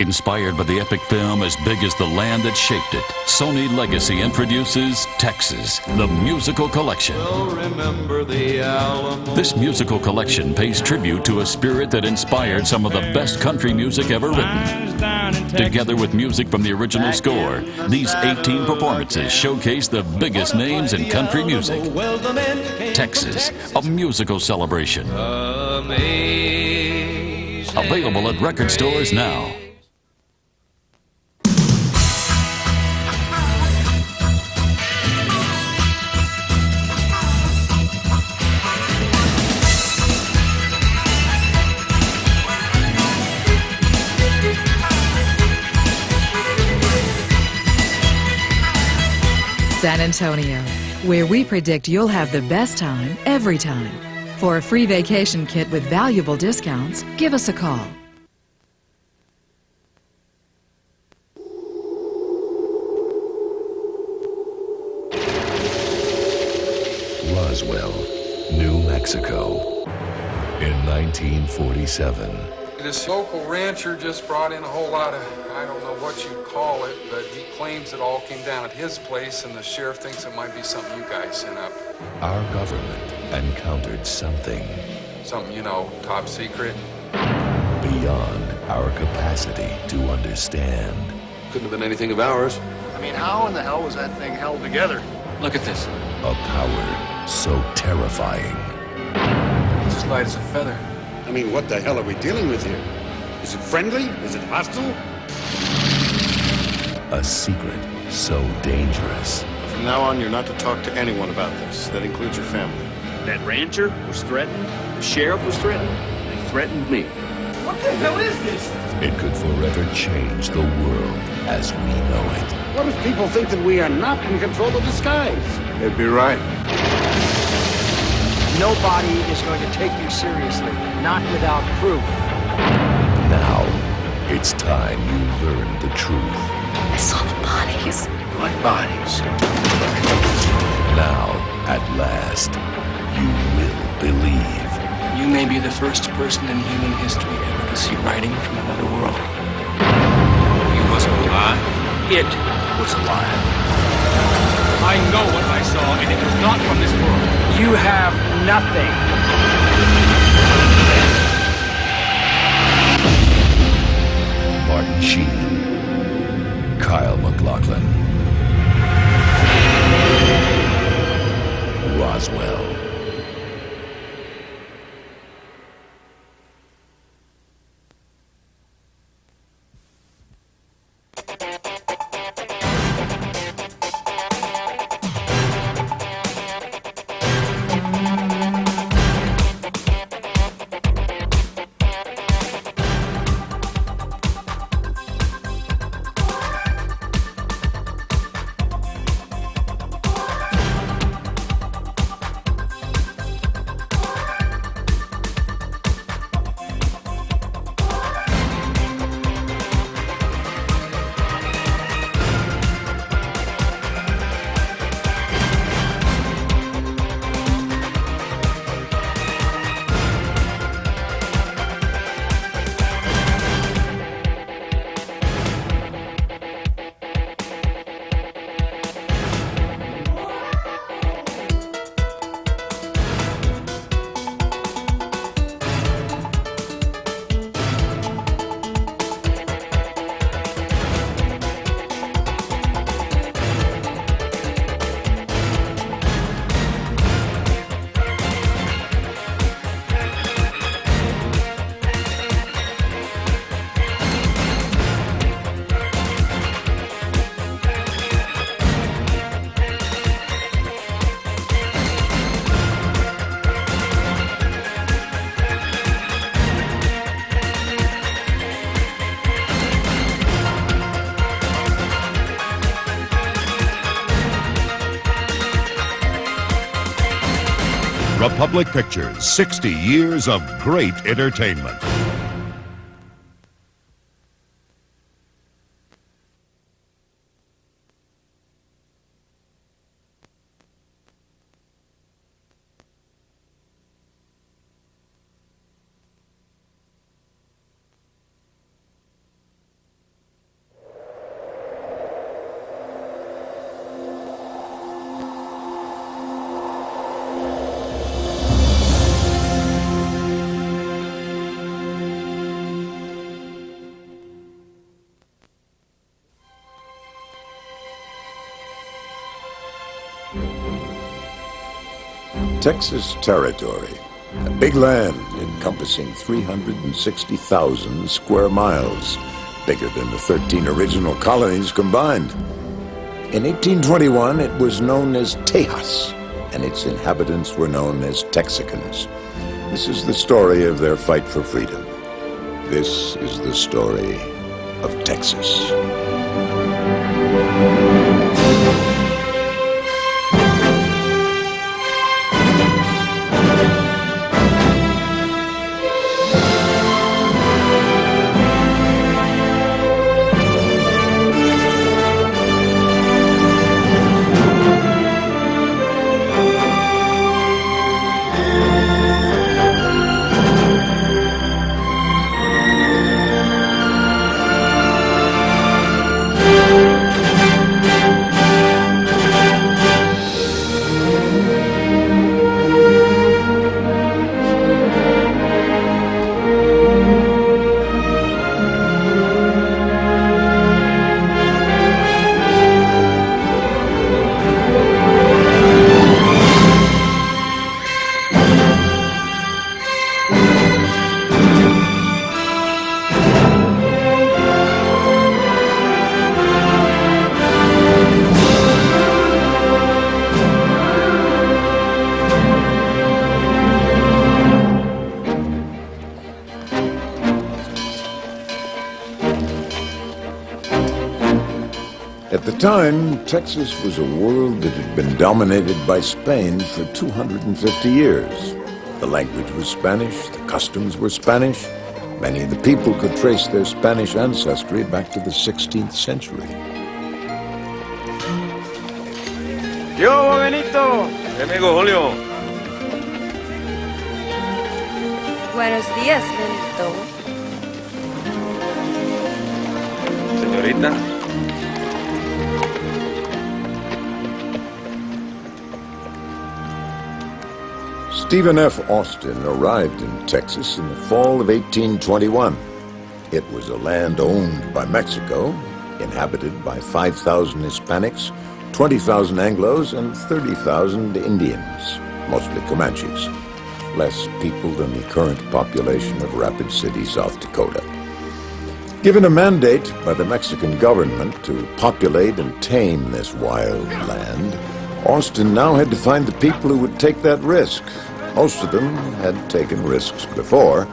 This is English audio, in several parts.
Inspired by the epic film as big as the land that shaped it, Sony Legacy introduces Texas, the musical collection. Well, remember the Alamo. This musical collection pays tribute to a spirit that inspired some of the best country music ever written. Together with music from the original score, these 18 performances showcase the biggest names in country music. Texas, a musical celebration. Available at record stores now. San Antonio, where we predict you'll have the best time every time. For a free vacation kit with valuable discounts, give us a call. Roswell, New Mexico, in 1947. This local rancher just brought in a whole lot of, I don't know what you'd call it, but he claims it all came down at his place, and the sheriff thinks it might be something you guys sent up. Our government encountered something Something, you know, top secret. beyond our capacity to understand. Couldn't have been anything of ours. I mean, how in the hell was that thing held together? Look at this. A power so terrifying, It's as light as a feather. I mean, what the hell are we dealing with here? Is it friendly? Is it hostile? a secret so dangerous. From now on, you're not to talk to anyone about this. That includes your family. That rancher was threatened. The sheriff was threatened. They threatened me. What the hell is this? It could forever change the world as we know it. What if people think that we are not in control of the skies? They'd be right. Nobody is going to take you seriously, not without proof. Now, it's time you learn the truth. I saw the bodies. What bodies? Now, at last, you will believe. You may be the first person in human history ever to see writing from another world. You wasn't alive. It was alive. I know what I saw, and it was not from this world. You have nothing. Martin Sheen, Kyle MacLachlan, Roswell. Republic Pictures, 60 years of great entertainment. Texas Territory, a big land encompassing 360,000 square miles, bigger than the 13 original colonies combined. In 1821, it was known as Tejas, and its inhabitants were known as Texicans. This is the story of their fight for freedom. This is the story of Texas. At the time, Texas was a world that had been dominated by Spain for 250 years. The language was Spanish, the customs were Spanish. Many of the people could trace their Spanish ancestry back to the 16th century. Yo, Benito! Amigo Julio. Buenos días, Benito. Señorita. Stephen F. Austin arrived in Texas in the fall of 1821. It was a land owned by Mexico, inhabited by 5,000 Hispanics, 20,000 Anglos, and 30,000 Indians, mostly Comanches. Less people than the current population of Rapid City, South Dakota. Given a mandate by the Mexican government to populate and tame this wild land, Austin now had to find the people who would take that risk. Most of them had taken risks before,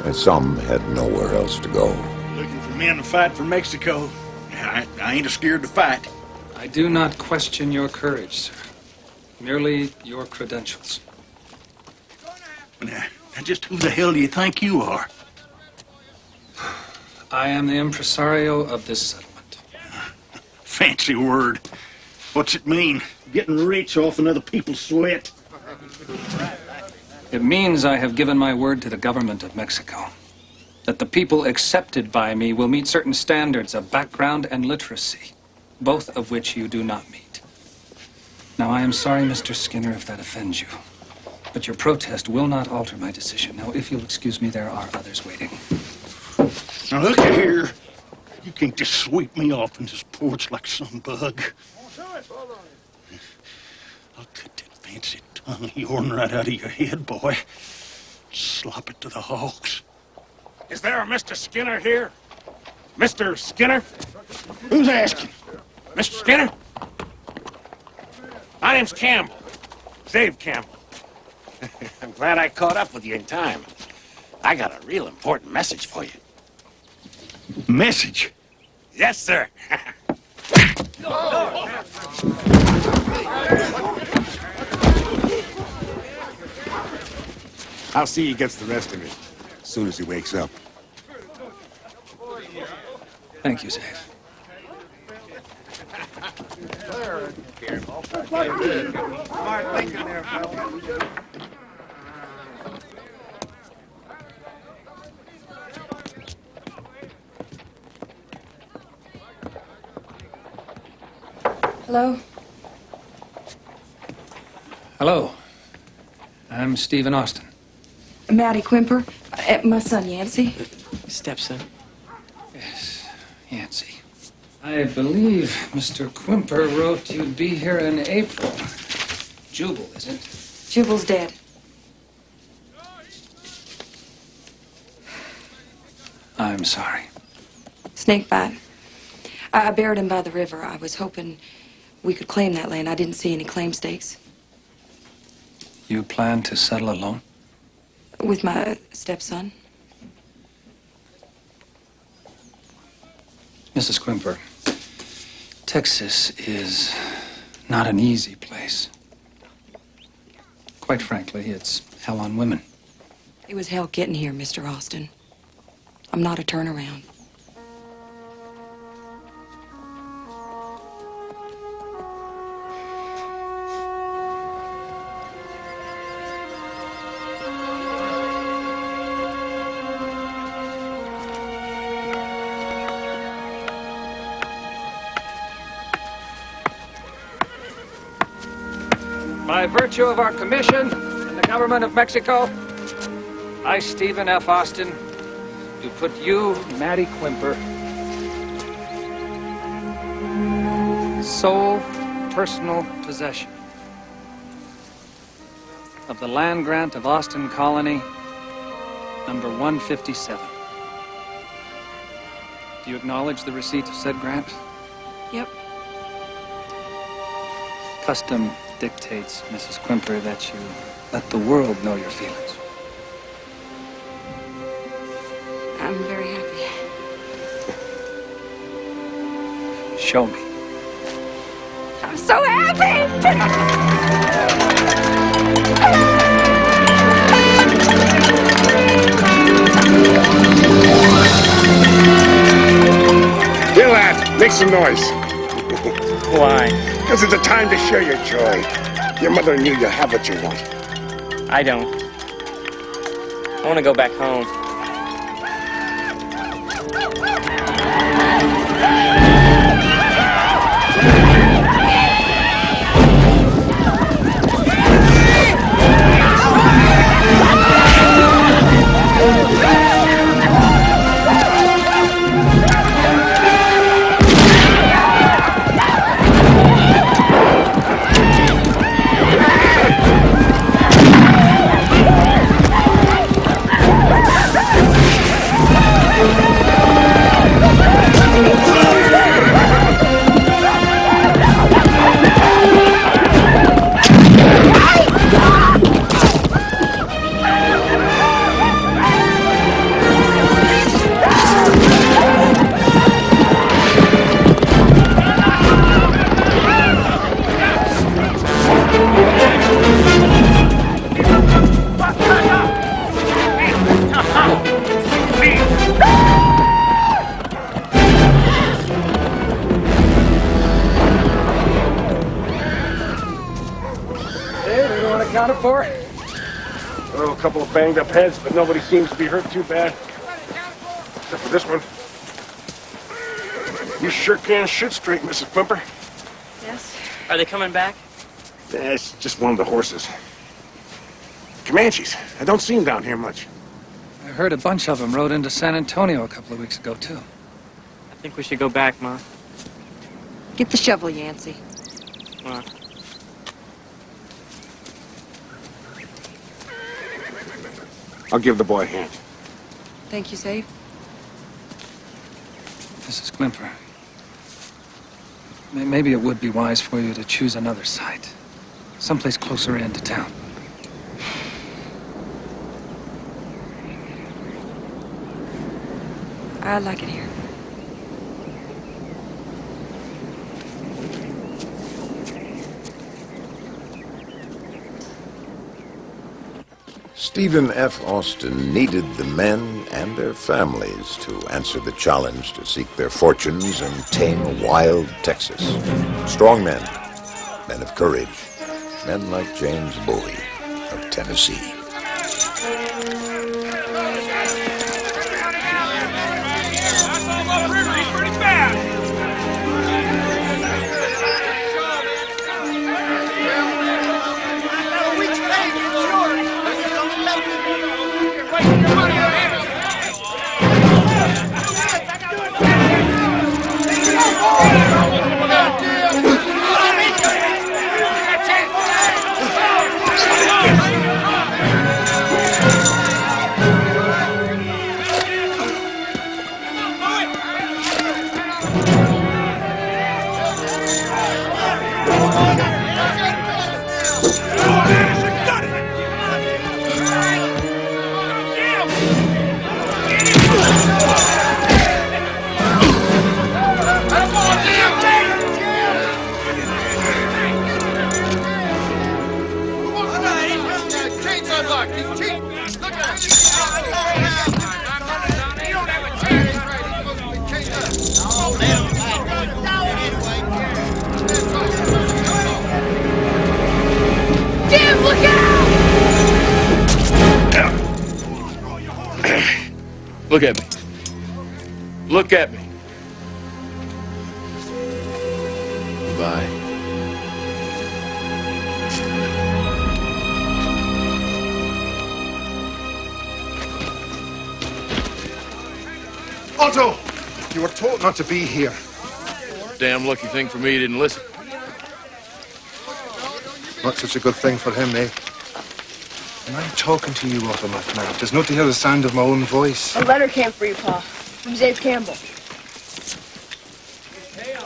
and some had nowhere else to go. Looking for men to fight for Mexico. I ain't scared to fight. I do not question your courage, sir. Merely your credentials. Now, just who the hell do you think you are? I am the impresario of this settlement. Fancy word. What's it mean? Getting rich off another people's sweat? It means I have given my word to the government of Mexico that the people accepted by me will meet certain standards of background and literacy, both of which you do not meet. Now, I am sorry, Mr. Skinner, if that offends you, but your protest will not alter my decision. Now, if you'll excuse me, there are others waiting. Now, look here. You can't just sweep me off in this porch like some bug. I'll cut that fancy tongue of yours right out of your head, boy. Slop it to the hogs. Is there a Mr. Skinner here? Mr. Skinner? Who's asking? Mr. Skinner? My name's Campbell. Dave Campbell. I'm glad I caught up with you in time. I got a real important message for you. Message? Yes, sir. I'll see he gets the rest of it as soon as he wakes up. Thank you, Dave. Hello? Hello. I'm Stephen Austin. Matty Quimper. My son, Yancey. Stepson. Yes, Yancey. I believe Mr. Quimper wrote you'd be here in April. Jubal, is it? Jubal's dead. I'm sorry. Snake bite. I buried him by the river. I was hoping we could claim that land. I didn't see any claim stakes. You plan to settle alone? With my stepson. Mrs. Quimper, Texas is not an easy place. Quite frankly, it's hell on women. It was hell getting here, Mr. Austin. I'm not a turnaround. By virtue of our commission in the government of Mexico, I, Stephen F. Austin, do put you, Mattie Quimper, sole personal possession of the land grant of Austin Colony, number 157. Do you acknowledge the receipt of said grant? Yep. Custom dictates, Mrs. Quimper, that you let the world know your feelings. I'm very happy. Show me. I'm so happy! Here, lad, make some noise. Why? Because it's a time to share your joy. Your mother and you'll have what you want. I don't. I want to go back home. Accounted for? Oh, a couple of banged up heads, but nobody seems to be hurt too bad. Except for this one. You sure can shoot straight, Mrs. Quimper. Yes. Are they coming back? Yeah, it's just one of the horses. Comanches. I don't see them down here much. I heard a bunch of them rode into San Antonio a couple of weeks ago, too. I think we should go back, Ma. Get the shovel, Yancey. Come on. I'll give the boy a hand. Thank you, Save. Mrs. Quimper, maybe it would be wise for you to choose another site. Someplace closer into town. I like it here. Stephen F. Austin needed the men and their families to answer the challenge to seek their fortunes and tame a wild Texas. Strong men, men of courage, men like James Bowie of Tennessee. Look at me. Look at me. Bye. Otto! You were told not to be here. Damn lucky thing for me he didn't listen. Not such a good thing for him, eh? And I'm talking to you, Otto McNabb. There's not to hear the sound of my own voice. A letter came for you, Pa. From Dave Campbell.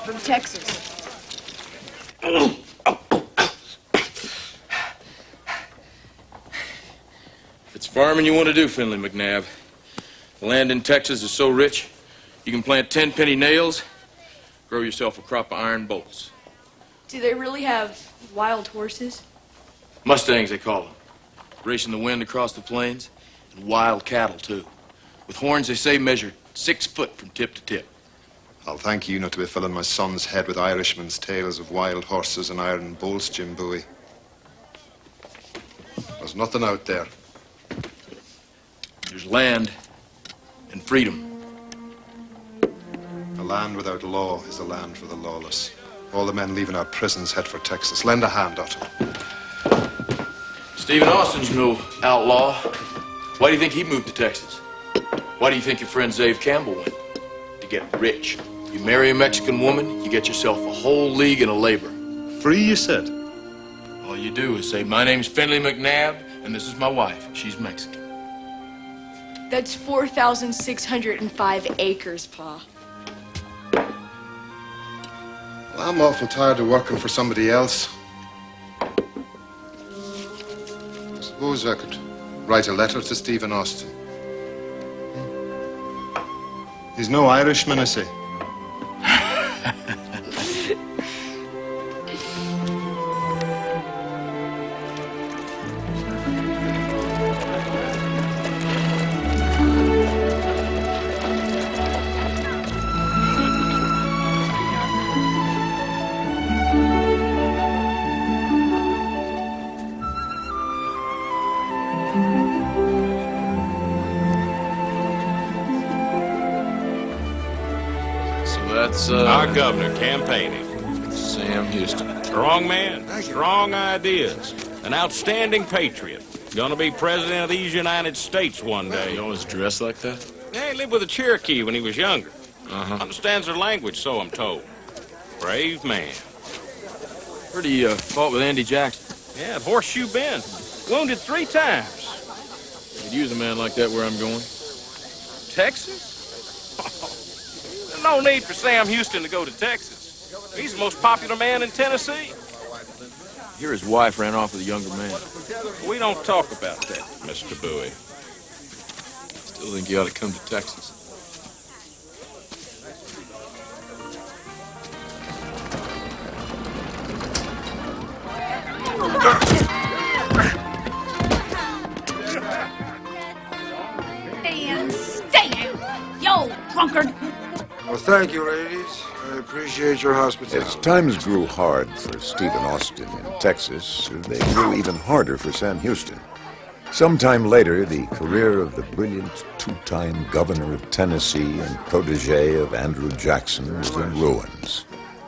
From Texas. If it's farming you want to do, Finley McNabb, the land in Texas is so rich, you can plant 10-penny nails, grow yourself a crop of iron bolts. Do they really have wild horses? Mustangs, they call them. Racing the wind across the plains, and wild cattle, too. With horns, they say, measured 6 foot from tip to tip. I'll thank you not to be filling my son's head with Irishmen's tales of wild horses and iron bolts, Jim Bowie. There's nothing out there. There's land and freedom. A land without law is a land for the lawless. All the men leaving our prisons head for Texas. Lend a hand, Otto. Stephen Austin's no outlaw. Why do you think he moved to Texas? Why do you think your friend Dave Campbell went? To get rich. You marry a Mexican woman, you get yourself a whole league and a labor. Free, you said? All you do is say, my name's Finley McNabb, and this is my wife. She's Mexican. That's 4,605 acres, Pa. Well, I'm awful tired of working for somebody else. I suppose I could write a letter to Stephen Austin. He's no Irishman, I say. Our governor campaigning. Sam Houston. Strong man, strong ideas. An outstanding patriot. Gonna be president of these United States one day. He always dressed like that? Yeah, he lived with a Cherokee when he was younger. Understands their language, so I'm told. Brave man. Heard he fought with Andy Jackson. Yeah, at Horseshoe Bend. Wounded 3 times. Could use a man like that where I'm going. Texas? There's no need for Sam Houston to go to Texas. He's the most popular man in Tennessee. Here his wife ran off with a younger man. We don't talk about that, Mr. Bowie. Still think you ought to come to Texas. Stay! Yo, drunkard! Well, thank you, ladies. I appreciate your hospitality. As times grew hard for Stephen Austin in Texas, they grew even harder for Sam Houston. Sometime later, the career of the brilliant two-time governor of Tennessee and protege of Andrew Jackson was in ruins.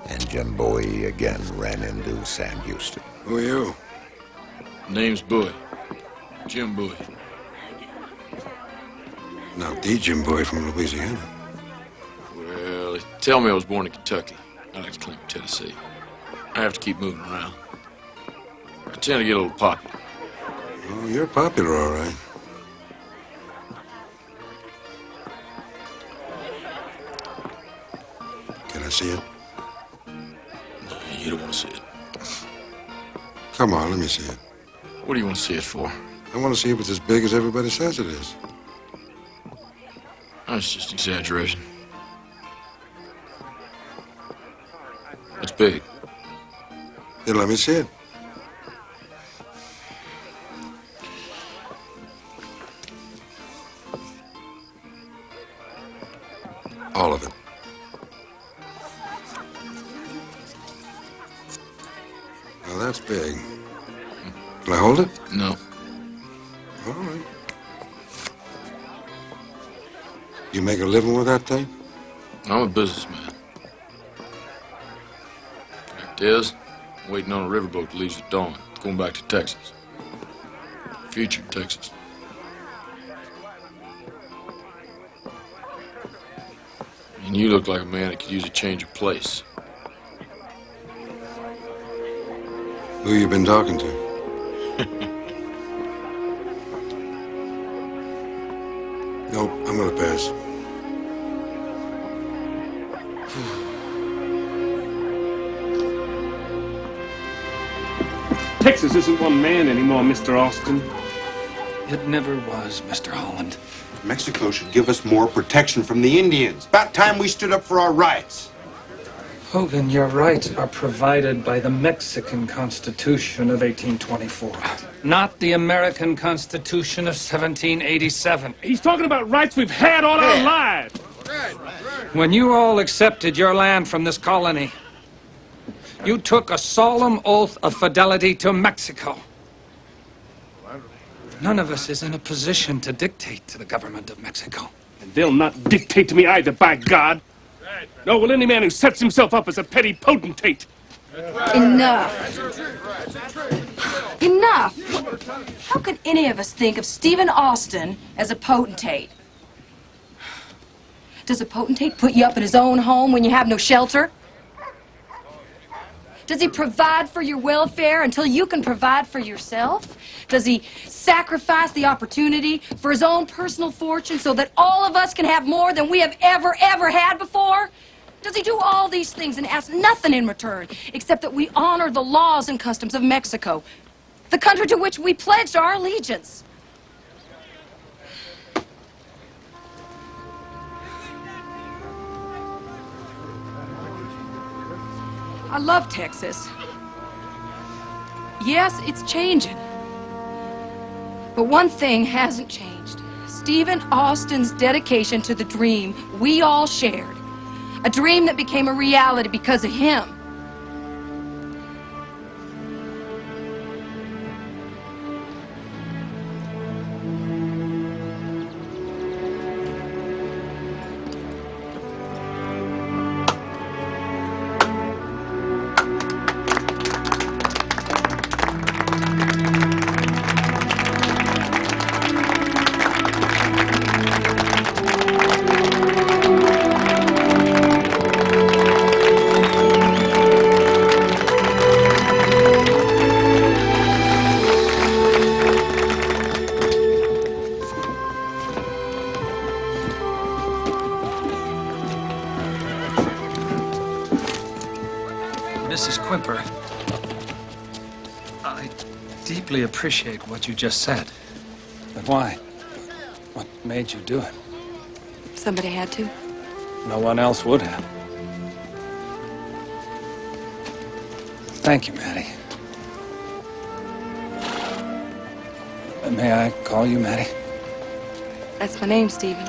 And Jim Bowie again ran into Sam Houston. Who are you? Name's Bowie. Jim Bowie. Not the Jim Bowie from Louisiana. Well, they tell me I was born in Kentucky. I like to claim Tennessee. I have to keep moving around. I tend to get a little popular. Oh, you're popular, all right. Can I see it? No, you don't want to see it. Come on, let me see it. What do you want to see it for? I want to see if it's as big as everybody says it is. That's just exaggeration. It's big. Then let me see it. All of it. Now that's big. Can I hold it? No. All right. You make a living with that thing? I'm a businessman. Fact is, I'm waiting on a riverboat that leaves at dawn, going back to Texas. Future Texas. And you look like a man that could use a change of place. Who you been talking to? Nope, I'm gonna pass. Texas isn't one man anymore, Mr. Austin. It never was, Mr. Holland. Mexico should give us more protection from the Indians. About time we stood up for our rights. Hogan, your rights are provided by the Mexican Constitution of 1824, not the American Constitution of 1787. He's talking about rights we've had all our lives. When you all accepted your land from this colony, you took a solemn oath of fidelity to Mexico. None of us is in a position to dictate to the government of Mexico. And they'll not dictate to me either, by God. Nor will any man who sets himself up as a petty potentate. Enough. Enough! How could any of us think of Stephen Austin as a potentate? Does a potentate put you up in his own home when you have no shelter? Does he provide for your welfare until you can provide for yourself? Does he sacrifice the opportunity for his own personal fortune so that all of us can have more than we have ever had before? Does he do all these things and ask nothing in return except that we honor the laws and customs of Mexico, the country to which we pledged our allegiance? I love Texas. Yes, it's changing. But one thing hasn't changed. Stephen Austin's dedication to the dream we all shared. A dream that became a reality because of him. Mrs. Quimper, I deeply appreciate what you just said. But why? What made you do it? Somebody had to. No one else would have. Thank you, Maddie. May I call you Maddie? That's my name, Stephen.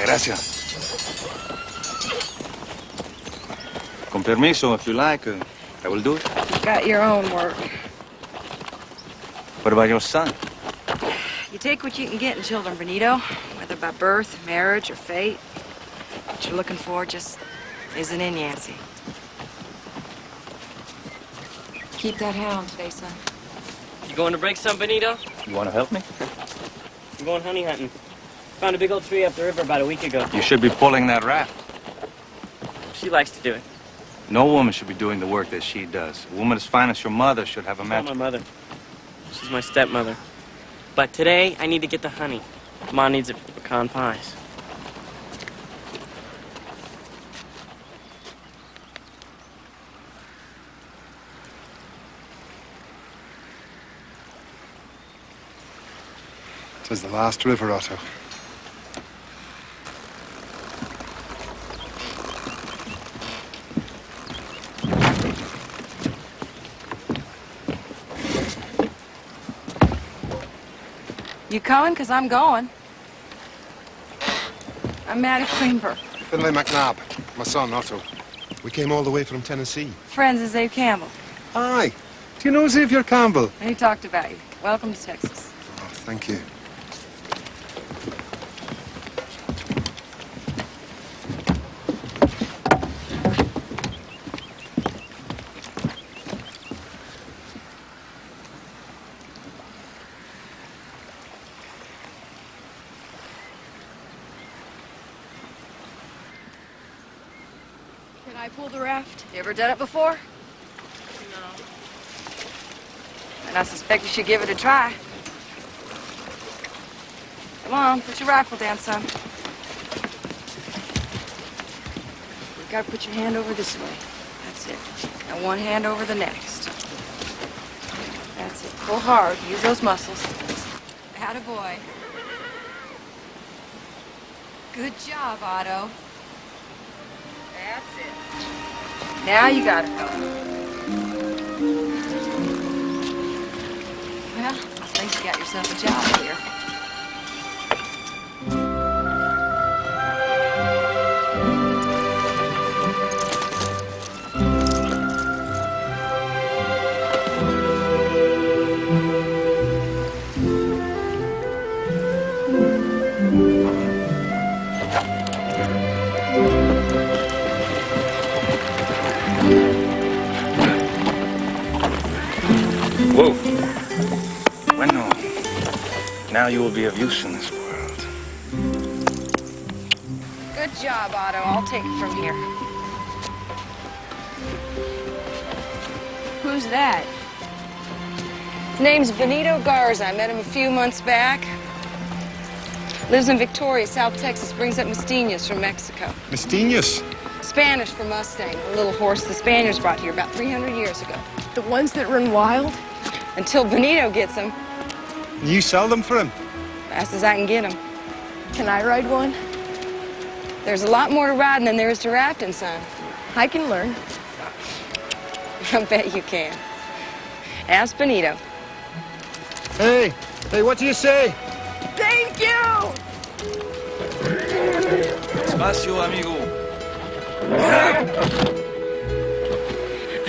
Gracias. Con permiso, if you like, I will do it. You've got your own work. What about your son? You take what you can get in children, Benito, whether by birth, marriage, or fate. What you're looking for just isn't in Yancey. keep that hound today, son. You going to break some, Benito? You want to help me? I'm going honey hunting. Found a big old tree up the river about a week ago. You should be pulling that raft. She likes to do it. No woman should be doing the work that she does. A woman as fine as your mother should have a match. Not my mother. She's my stepmother. But today, I need to get the honey. Ma needs it for the pecan pies. Tis the last river, Otto. You coming? Because I'm going. I'm Maddie Greenberg. Finlay McNabb, my son, Otto. We came all the way from Tennessee. Friends of Zave Campbell. Aye. Do you know Xavier Campbell? And he talked about you. Welcome to Texas. Oh, thank you. Can I pull the raft? You ever done it before? No. And I suspect you should give it a try. Come on, put your rifle down, son. You gotta put your hand over this way. That's it. Now one hand over the next. That's it. Pull hard. Use those muscles. Attaboy. Good job, Otto. That's it. Now you got it going. Well, I think you got yourself a job here. Whoa. Bueno. Now you will be of use in this world. Good job, Otto. I'll take it from here. Who's that? His name's Benito Garza. I met him a few months back. Lives in Victoria, South Texas. Brings up Misteñas from Mexico. Misteñas? Spanish for Mustang, a little horse the Spaniards brought here about 300 years ago. The ones that run wild? Until Benito gets them. You sell them for him? Fast as I can get them. Can I ride one? There's a lot more to riding than there is to rafting, son. I can learn. I bet you can. Ask Benito. Hey, what do you say? Thank you! Espacio, amigo.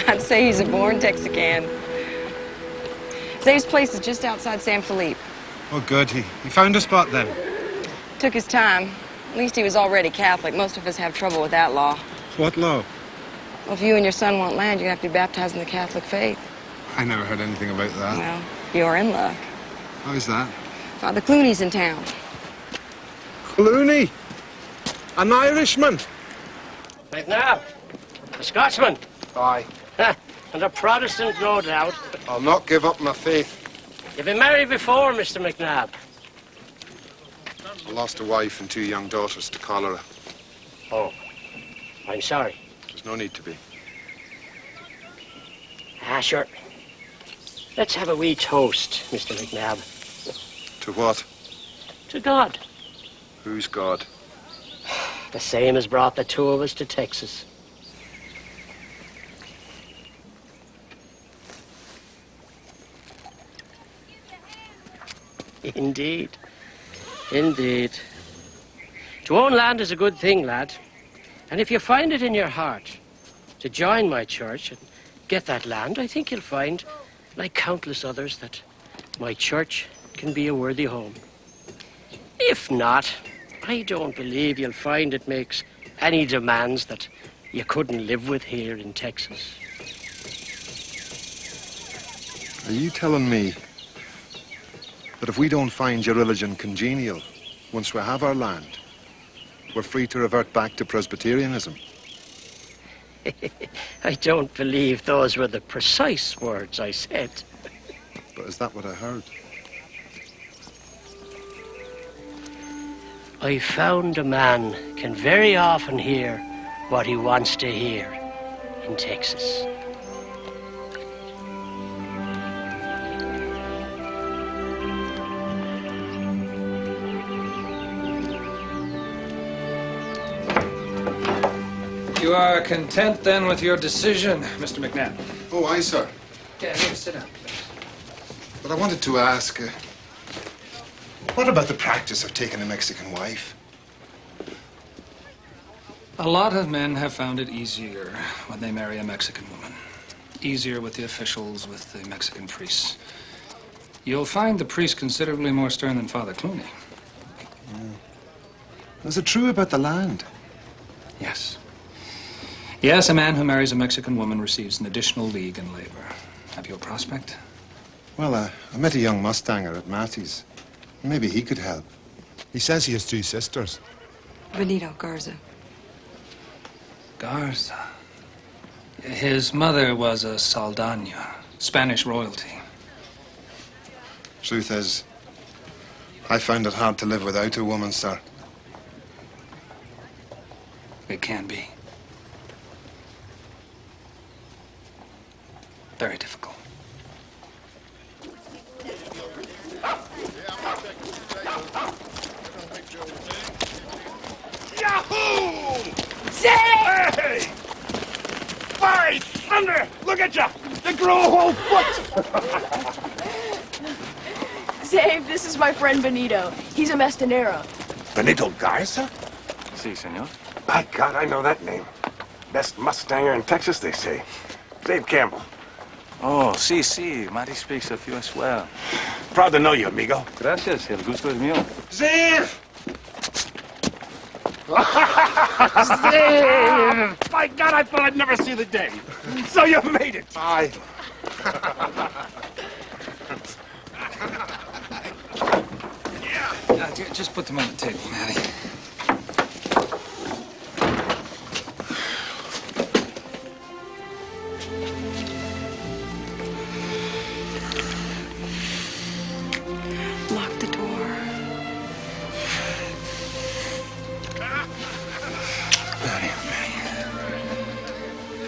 I'd say he's a born Texican. Zave's place is just outside San Felipe. Oh, good. He found a spot then. Took his time. At least he was already Catholic. Most of us have trouble with that law. What law? Well, if you and your son want land, you're going to have to be baptized in the Catholic faith. I never heard anything about that. Well, you're in luck. How's that? Father Clooney's in town. Clooney? An Irishman? McNabb, a Scotsman. Aye. And a Protestant, no doubt. I'll not give up my faith. You've been married before, Mr. McNabb. I lost a wife and 2 young daughters to cholera. Oh, I'm sorry. There's no need to be. Ah, sure. Let's have a wee toast, Mr. McNabb. To what? To God. Who's God? The same as brought the two of us to Texas. Indeed. Indeed. To own land is a good thing, lad. And if you find it in your heart to join my church and get that land, I think you'll find, like countless others, that my church can be a worthy home. If not, I don't believe you'll find it makes any demands that you couldn't live with here in Texas. Are you telling me that if we don't find your religion congenial, once we have our land, we're free to revert back to Presbyterianism? I don't believe those were the precise words I said. But is that what I heard? I found a man can very often hear what he wants to hear in Texas. You are content, then, with your decision, Mr. McNabb? Oh, aye, sir. Yeah, here, sit down, please. But I wanted to ask, what about the practice of taking a Mexican wife? A lot of men have found it easier when they marry a Mexican woman. Easier with the officials, with the Mexican priests. You'll find the priest considerably more stern than Father Clooney. Is it true about the land? Yes. Yes, a man who marries a Mexican woman receives an additional league in labor. Have you a prospect? Well, I met a young Mustanger at Matty's. Maybe he could help. He says he has 2 sisters. Benito Garza. Garza. His mother was a Saldaña, Spanish royalty. Truth is, I found it hard to live without a woman, sir. It can be. Very difficult. Yahoo! Hey! By thunder! Look at ya! You grew a whole foot! Dave, this is my friend Benito. He's a Mestanero. Benito Garza? Si, senor. By God, I know that name. Best Mustanger in Texas, they say. Dave Campbell. Oh, si. Matty speaks of you as well. Proud to know you, amigo. Gracias. El gusto es mío. Ziv! Ziv! By God, I thought I'd never see the day. So you made it. Aye. Just put them on the table, Matty. Lock the door.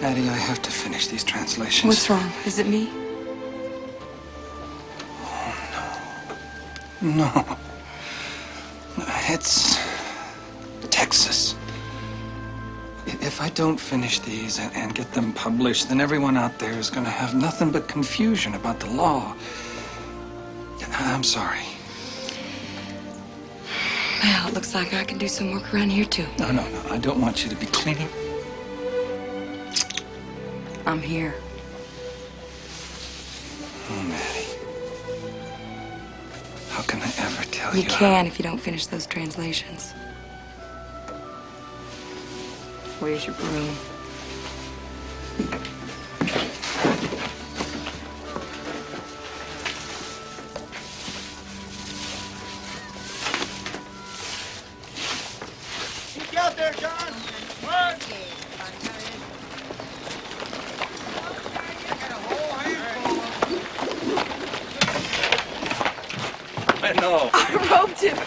Matty, I have to finish these translations. What's wrong? Is it me? No. It's Texas. If I don't finish these and get them published, then everyone out there is going to have nothing but confusion about the law. I'm sorry. Well, it looks like I can do some work around here, too. No. I don't want you to be cleaning. I'm here. Oh, Matty. How can I ever tell you? You can if you don't finish those translations. Where's your broom? Look out there, John! What? Bueno. I roped him,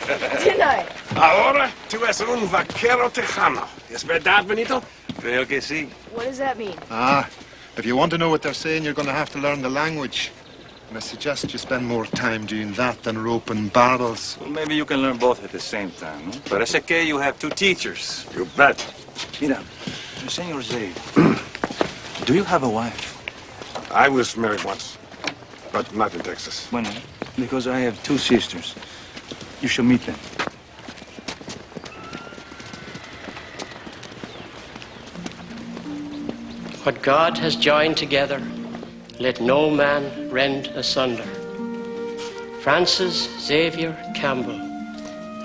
didn't I? Ahora tú es un vaquero tejano. ¿Es verdad, Benito? Creo que sí. What does that mean? If you want to know what they're saying, you're going to have to learn the language. And I suggest you spend more time doing that than roping barrels. Well, maybe you can learn both at the same time. No? Parece que you have 2 teachers. You bet. Mira, Senor Zaid, do you have a wife? I was married once, but not in Texas. Bueno, because I have 2 sisters. You should meet them. What God has joined together, let no man rend asunder. Francis Xavier Campbell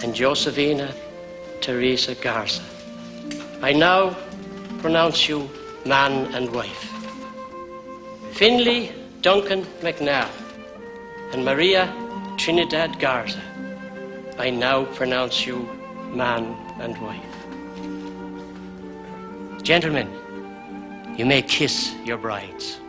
and Josephina Teresa Garza. I now pronounce you man and wife. Finley Duncan McNabb, and Maria Trinidad Garza, I now pronounce you man and wife. Gentlemen, you may kiss your brides.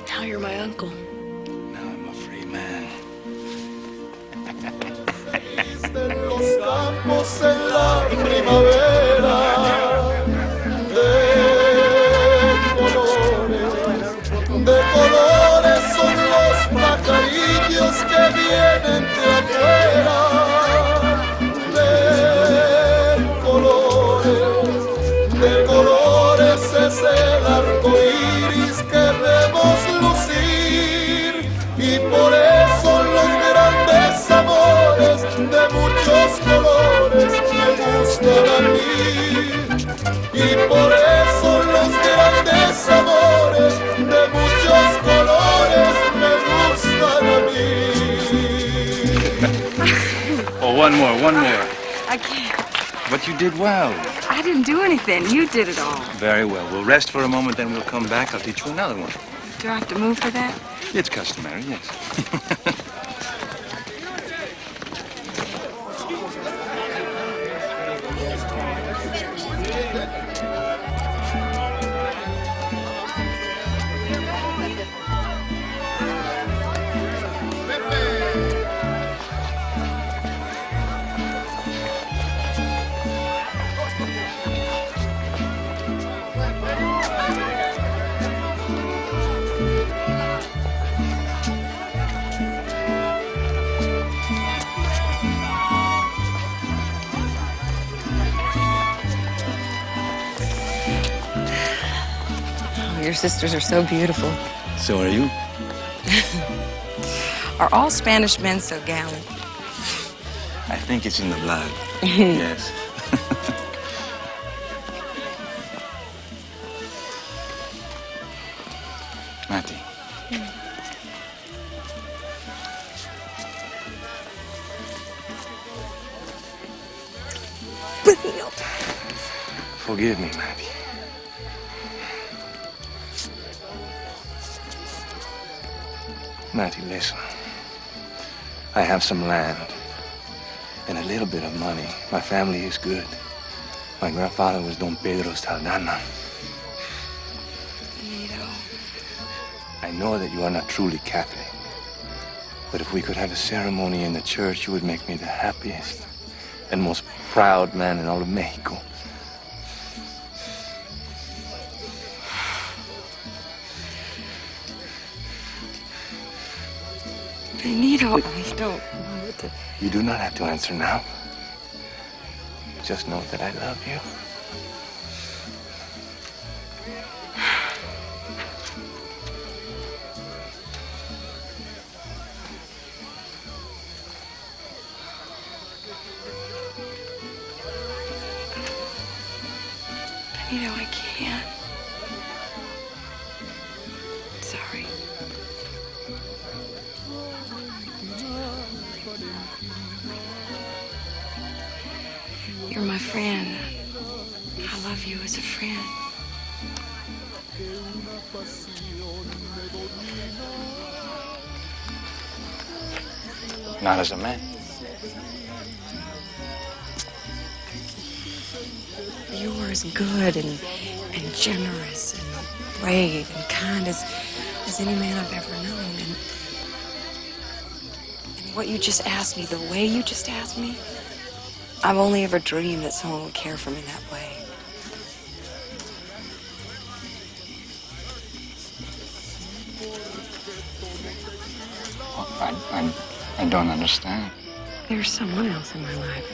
Now you're my uncle. Now I'm a free man. Los campos en la primavera de colores son los pajarillos que vienen de afuera. De colores es el arco iris que debemos lucir, y por eso los grandes amores de muchos colores me gustan a mí, y por eso los grandes amores de muchos colores me gustan a mí. Oh, one more. I can't. But you did well. I didn't do anything. You did it all. Very well. We'll rest for a moment, then we'll come back. I'll teach you another one. Do I have to move for that? It's customary, yes. Your sisters are so beautiful. So are you? Are all Spanish men so gallant? I think it's in the blood. Yes. Matty. Forgive me, Matty. Matty, listen. I have some land and a little bit of money. My family is good. My grandfather was Don Pedro Saldana. I know that you are not truly Catholic, but if we could have a ceremony in the church, you would make me the happiest and most proud man in all of Mexico. Benito, I don't know to... You do not have to answer now. Just know that I love you. Benito, I can't. Sorry. You're my friend. I love you as a friend. Not as a man. You were as good and generous and brave and kind as any man I've ever known. And what you just asked me, the way you just asked me, I've only ever dreamed that someone would care for me that way. I don't understand. There's someone else in my life.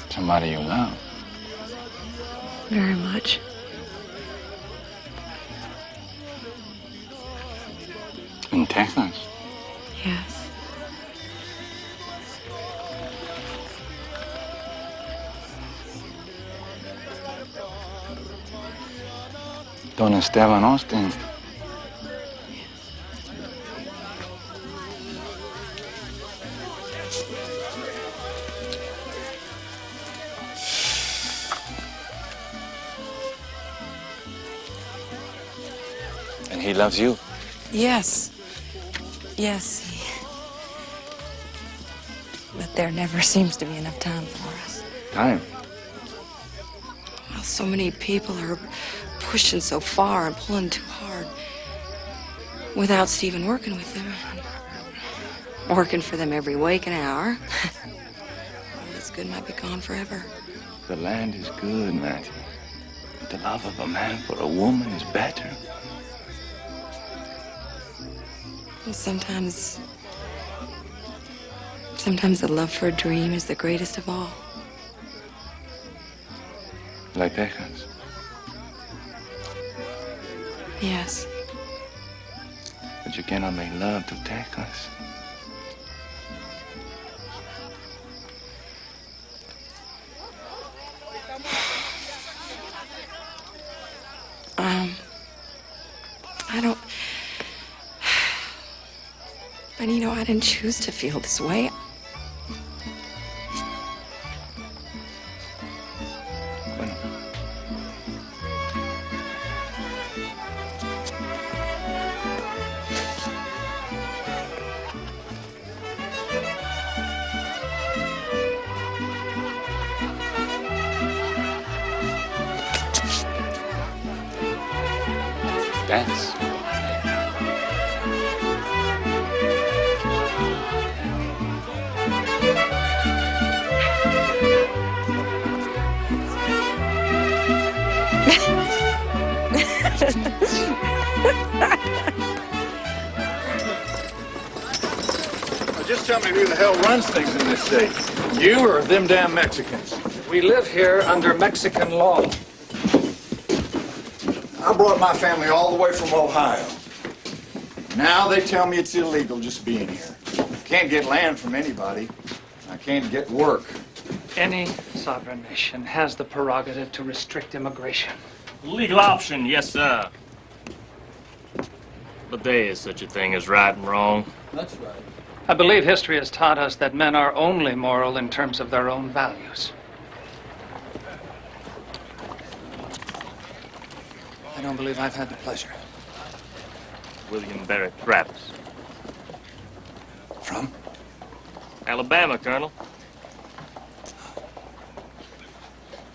Somebody you love. Very much. In Texas? Yes. Don Esteban Austin. And he loves you. Yes. Yes. But there never seems to be enough time for us. Time. Well, so many people are pushing so far and pulling too hard without Stephen working with them. Working for them every waking hour. All that's good might be gone forever. The land is good, Matthew. But the love of a man for a woman is better. And sometimes the love for a dream is the greatest of all. Like Texas. Yes. But you cannot make love to Texas. I don't... But, you know, I didn't choose to feel this way. Dance. Just tell me who the hell runs things in this state. You or them damn Mexicans? We live here under Mexican law. I brought my family all the way from Ohio. Now they tell me it's illegal just being here. Can't get land from anybody. I can't get work. Any sovereign nation has the prerogative to restrict immigration. Legal option, yes, sir. But there is such a thing as right and wrong. That's right. I believe history has taught us that men are only moral in terms of their own values. I don't believe I've had the pleasure. William Barrett Travis. From? Alabama, Colonel.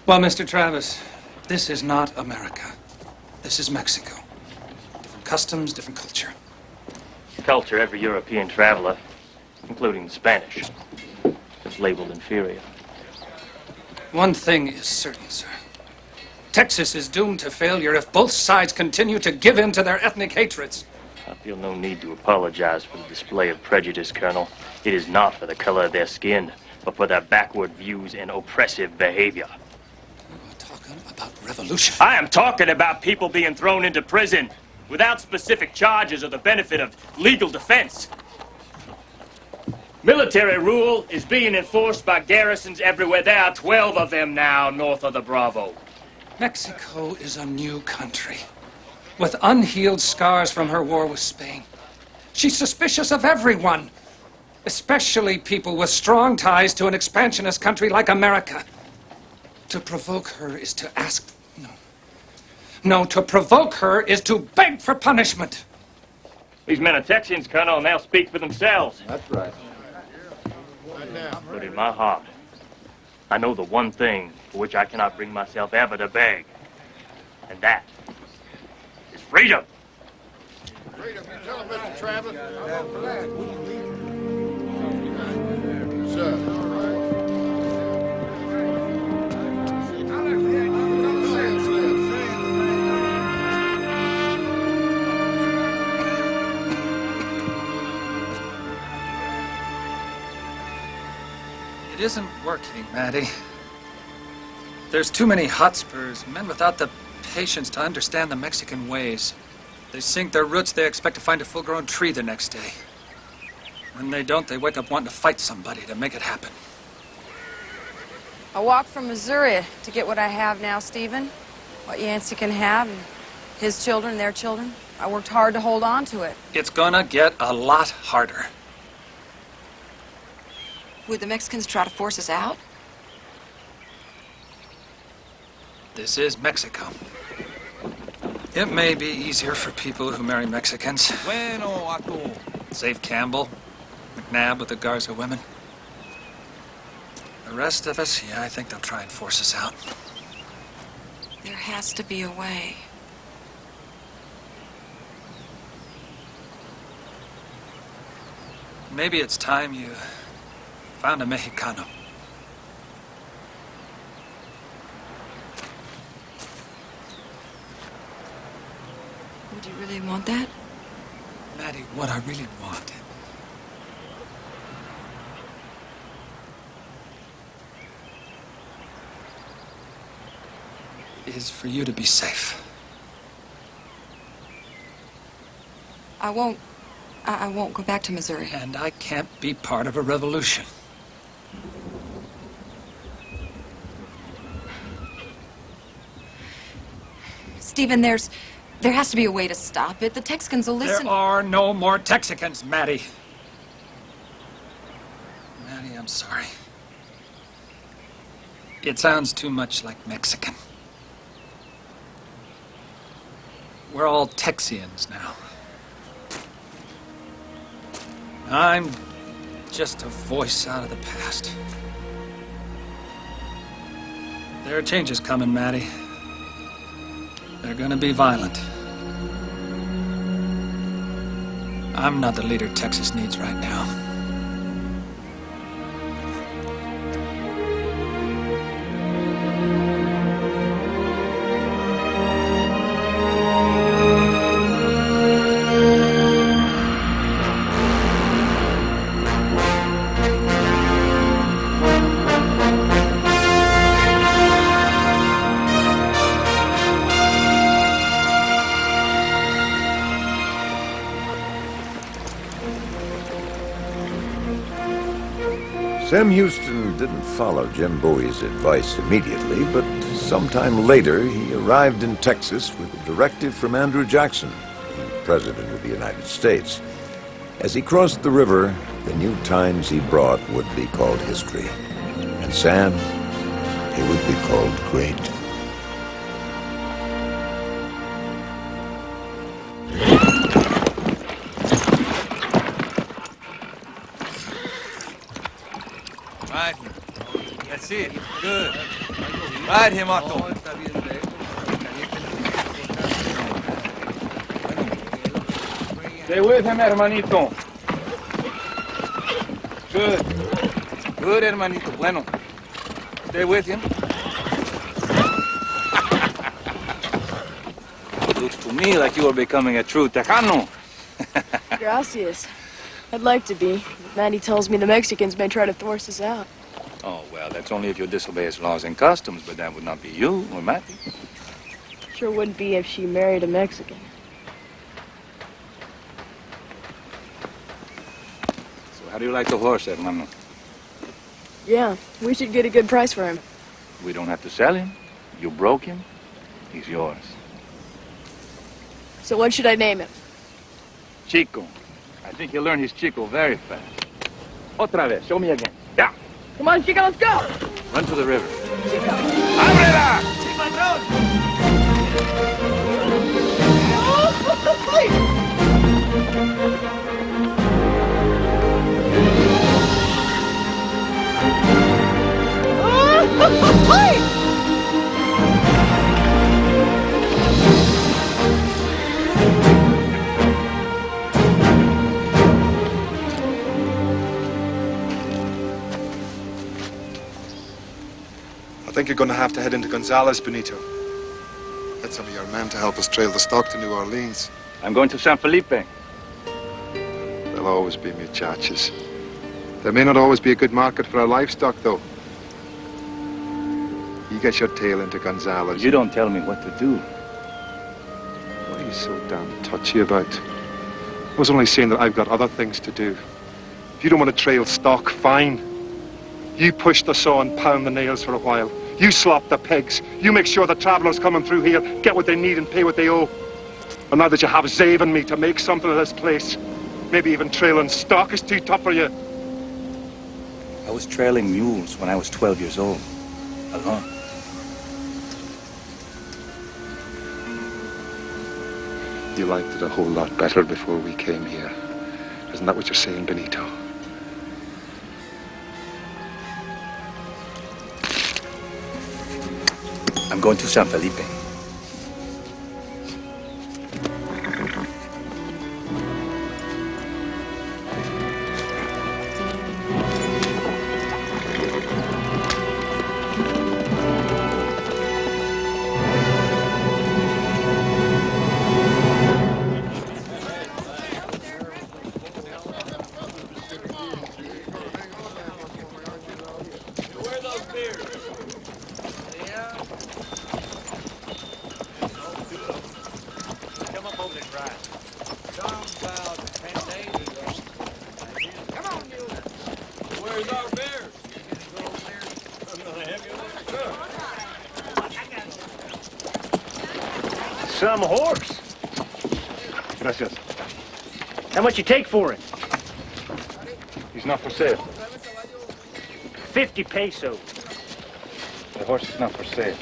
Well, Mr. Travis, this is not America. This is Mexico. Different customs, different culture. Culture, every European traveler, including the Spanish, is labeled inferior. One thing is certain, sir. Texas is doomed to failure if both sides continue to give in to their ethnic hatreds. I feel no need to apologize for the display of prejudice, Colonel. It is not for the color of their skin, but for their backward views and oppressive behavior. We're talking about revolution. I am talking about people being thrown into prison without specific charges or the benefit of legal defense. Military rule is being enforced by garrisons everywhere. There are 12 of them now north of the Bravo. Mexico is a new country with unhealed scars from her war with Spain. She's suspicious of everyone, especially people with strong ties to an expansionist country like America. To provoke her is to ask... No, to provoke her is to beg for punishment. These men are Texans, Colonel, and they'll speak for themselves. That's right. But in my heart, I know the one thing for which I cannot bring myself ever to beg. And that is freedom. Freedom, you tell him, Mr. Travis. Sir. It isn't working, Maddie. There's too many Hotspurs, men without the patience to understand the Mexican ways. They sink their roots, they expect to find a full-grown tree the next day. When they don't, they wake up wanting to fight somebody to make it happen. I walked from Missouri to get what I have now, Stephen. What Yancey can have, and his children, their children. I worked hard to hold on to it. It's gonna get a lot harder. Would the Mexicans try to force us out? This is Mexico. It may be easier for people who marry Mexicans. Save Campbell, McNabb with the Garza women. The rest of us, yeah, I think they'll try and force us out. There has to be a way. Maybe it's time you found a Mexicano. Would you really want that? Maddie, what I really want is for you to be safe. I won't go back to Missouri. And I can't be part of a revolution. Stephen, there has to be a way to stop it. The Texicans will listen. There are no more Texicans, Maddie. Maddie, I'm sorry. It sounds too much like Mexican. We're all Texians now. I'm just a voice out of the past. There are changes coming, Maddie. They're gonna be violent. I'm not the leader Texas needs right now. Sam Houston didn't follow Jim Bowie's advice immediately, but sometime later he arrived in Texas with a directive from Andrew Jackson, the President of the United States. As he crossed the river, the new times he brought would be called history. And Sam, he would be called great. Ride him. That's it. Good. Ride him, Otto. Stay with him, hermanito. Good. Good, hermanito. Bueno. Stay with him. Looks to me like you are becoming a true Tejano. Gracias. I'd like to be. Maddie tells me the Mexicans may try to force us out. Oh, well, that's only if you disobey his laws and customs, but that would not be you or Matty. Sure wouldn't be if she married a Mexican. So how do you like the horse, hermano? Yeah, we should get a good price for him. We don't have to sell him. You broke him. He's yours. So what should I name him? Chico. I think he'll learn his Chico very fast. Otra vez. Show me again. Yeah. Come on, Chico, let's go! Run to the river. Chico! ¡Ábrela! ¡Sí, patrón! Oh, I think you're going to have to head into Gonzales, Benito. Get some of your men to help us trail the stock to New Orleans. I'm going to San Felipe. There'll always be muchachas. There may not always be a good market for our livestock, though. You get your tail into Gonzalez. You don't tell me what to do. What are you so damn touchy about? I was only saying that I've got other things to do. If you don't want to trail stock, fine. You push the saw and pound the nails for a while. You slop the pegs. You make sure the travelers coming through here get what they need and pay what they owe. And now that you have Zave and me to make something of this place, maybe even trailing stock is too tough for you. I was trailing mules when I was 12 years old, alone. You liked it a whole lot better before we came here. Isn't that what you're saying, Benito? I'm going to San Felipe. Some horse. Gracias. How much you take for it? He's not for sale. 50 pesos. The horse is not for sale.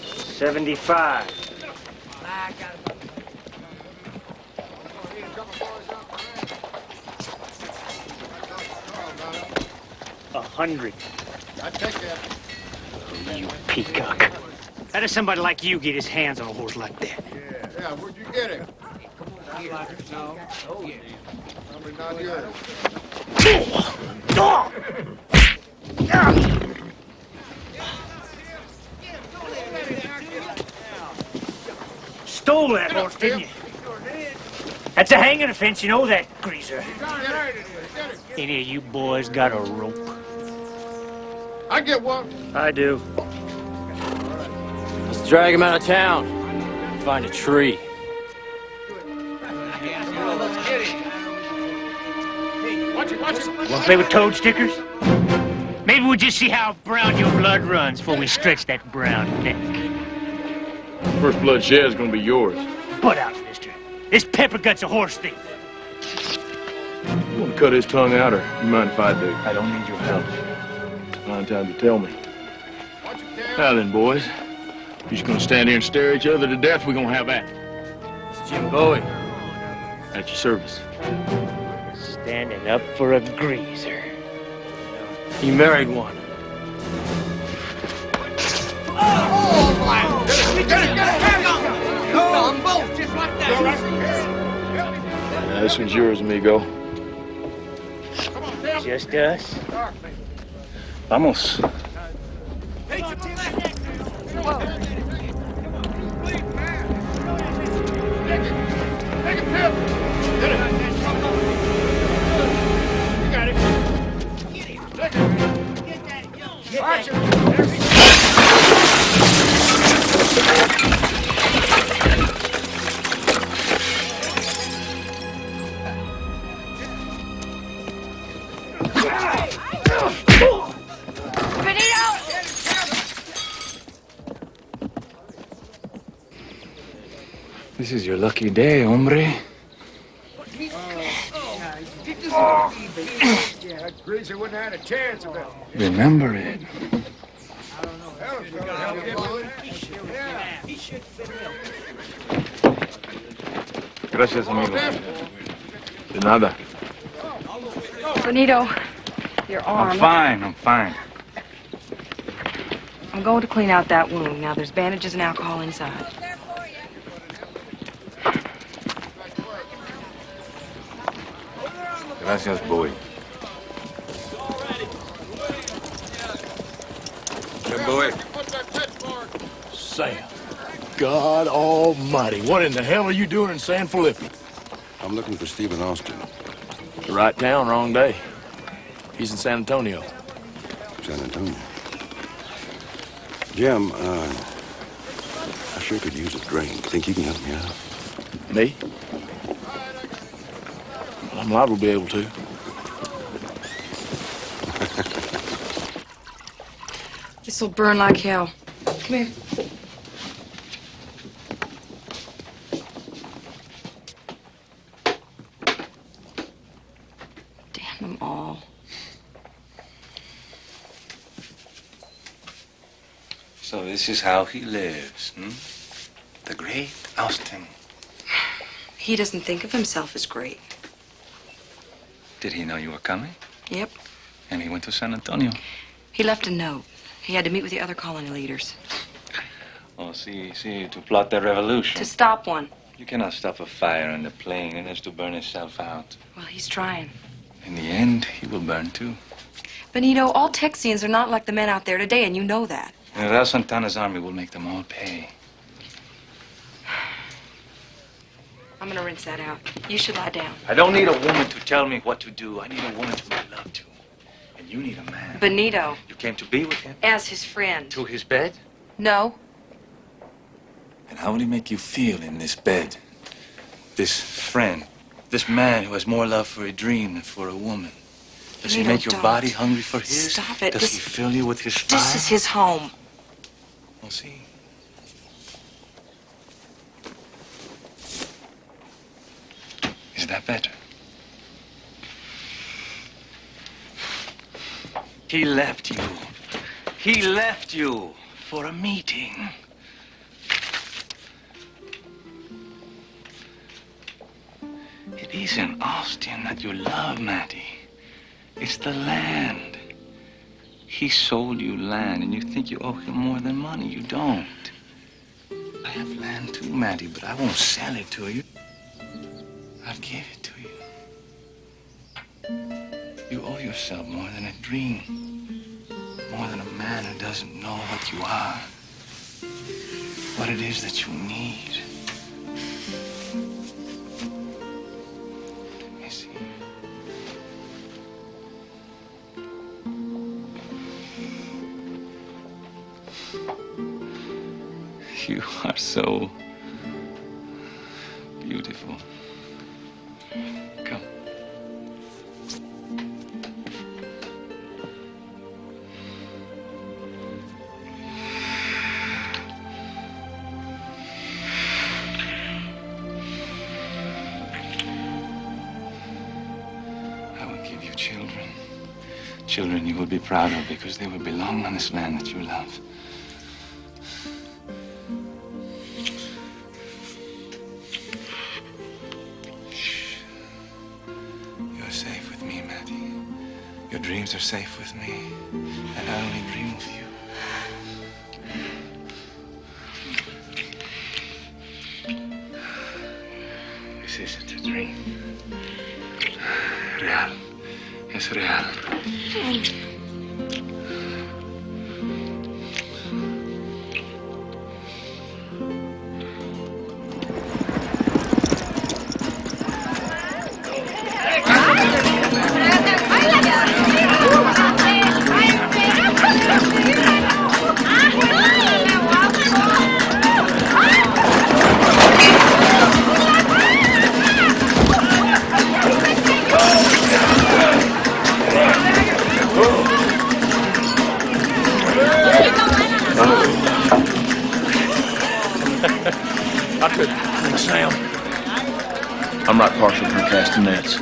75. $100. I take that. You peacock. How does somebody like you get his hands on a horse like that? Yeah, where'd you get it? No. Oh, yeah. Probably not yours. Stole that horse, didn't you? That's a hanging offense, you know that, greaser. Any of you boys got a rope? I get one. I do. Let's drag him out of town. Find a tree. Watch it. Want to play with toad stickers? Maybe we'll just see how brown your blood runs before we stretch that brown neck. First blood shed is gonna be yours. Butt out, mister. This Peppergut's a horse thief. You want to cut his tongue out, or you mind if I do? I don't need your help. Find time to tell me. Now then, boys. You're just gonna stand here and stare at each other to death, we're gonna have at it. It's Jim Bowie. At your service. Standing up for a greaser. He married one. This one's yours, amigo. Just us? Vamos. Watch it. This is your lucky day, hombre. Yeah, that greaser wouldn't have had a chance of it. Remember it. Gracias, amigo. De nada. Benito, your arm. I'm fine. I'm going to clean out that wound. Now, there's bandages and alcohol inside. Gracias, Bowie. Jim Bowie. Sam. God almighty. What in the hell are you doing in San Felipe? I'm looking for Stephen Austin. The right town, wrong day. He's in San Antonio. San Antonio. Jim, I sure could use a drink. Think you can help me out? Me? Well, I'm liable to be able to. This'll burn like hell. Come here. Damn them all. So this is how he lives, The great Austin. He doesn't think of himself as great. Did he know you were coming? Yep. And he went to San Antonio. He left a note. He had to meet with the other colony leaders. Oh, see, to plot the revolution. To stop one. You cannot stop a fire on the plain. It has to burn itself out. Well, he's trying. In the end, he will burn too. Benito, all Texians are not like the men out there today, and you know that. And Raul Santana's army will make them all pay. I'm gonna rinse that out. You should lie down. I don't need a woman to tell me what to do. I need a woman to make love to. And you need a man. Benito. You came to be with him? As his friend. To his bed? No. And how will he make you feel in this bed? This friend, this man who has more love for a dream than for a woman. Does he make your body hungry for his? Stop it. Does he fill you with his fire? This is his home. We'll see. Is that better? He left you. He left you for a meeting. It isn't Austin that you love, Mattie. It's the land. He sold you land, and you think you owe him more than money. You don't. I have land too, Mattie, but I won't sell it to you. I'll give it to you. You owe yourself more than a dream. More than a man who doesn't know what you are. What it is that you need. Let me see. You are so beautiful. Come. I will give you children. Children you will be proud of because they will belong on this land that you love. Your dreams are safe with me, and I only dream of you. This isn't a dream. Real. Es real. Sam. I'm right partial for casting nets.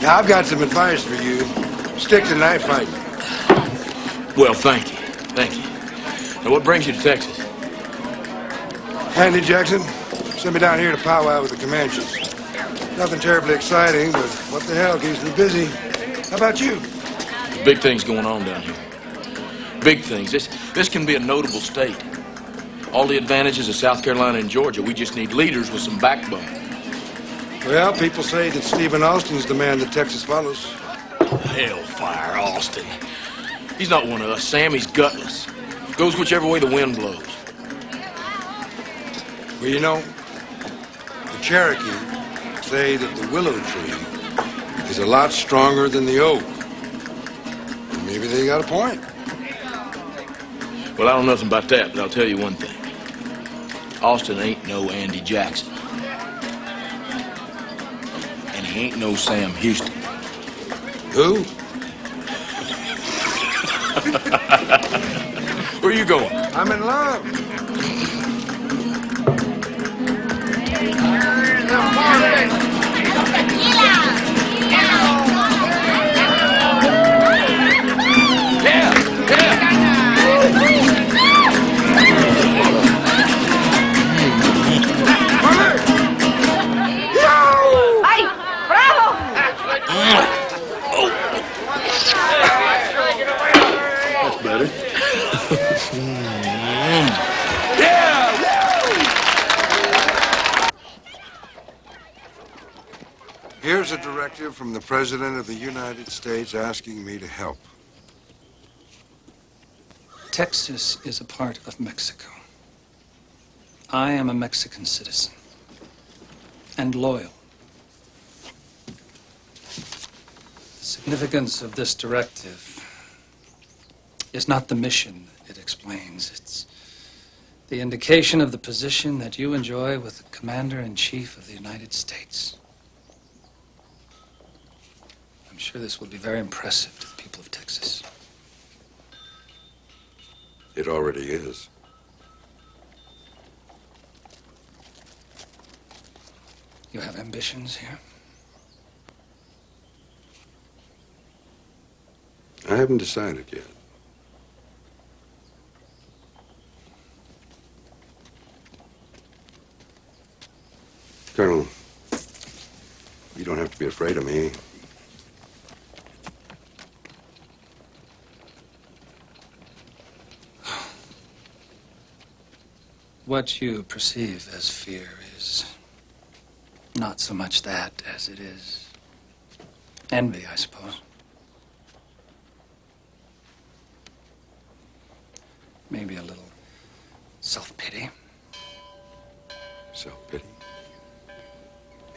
Now, I've got some advice for you. Stick to knife fighting. Well, thank you. Thank you. Now, what brings you to Texas? Andy Jackson sent me down here to powwow with the Comanches. Nothing terribly exciting, but what the hell keeps me busy. How about you? There's big things going on down here. Big things. This can be a notable state. All the advantages of South Carolina and Georgia. We just need leaders with some backbone. Well, people say that Stephen Austin's the man that Texas follows. Hellfire, Austin. He's not one of us, Sam. He's gutless. Goes whichever way the wind blows. Well, you know, the Cherokee say that the willow tree is a lot stronger than the oak. And maybe they got a point. Well, I don't know nothing about that, but I'll tell you one thing. Austin ain't no Andy Jackson. And he ain't no Sam Houston. Who? Where you going? I'm in love. ¡Ay! ¡Bravo! That's better. Here's a directive from the President of the United States asking me to help. Texas is a part of Mexico. I am a Mexican citizen and loyal. The significance of this directive is not the mission it explains. It's the indication of the position that you enjoy with the Commander-in-Chief of the United States. I'm sure this will be very impressive to the people of Texas. It already is. You have ambitions here? I haven't decided yet. Colonel, you don't have to be afraid of me. What you perceive as fear is not so much that as it is envy, I suppose. Maybe a little self-pity. Self-pity?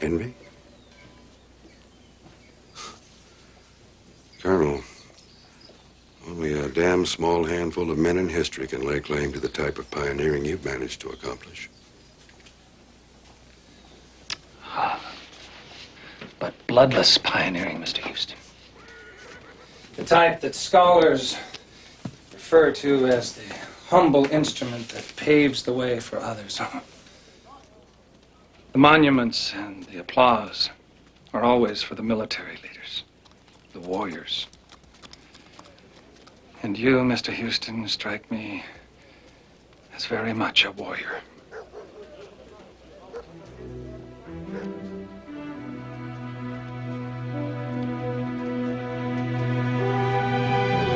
Envy? Colonel, only a damn small handful of men in history can lay claim to the type of pioneering you've managed to accomplish. But bloodless pioneering, Mr. Houston. The type that scholars refer to as the humble instrument that paves the way for others. The monuments and the applause are always for the military leaders, the warriors. And you, Mr. Houston, strike me as very much a warrior.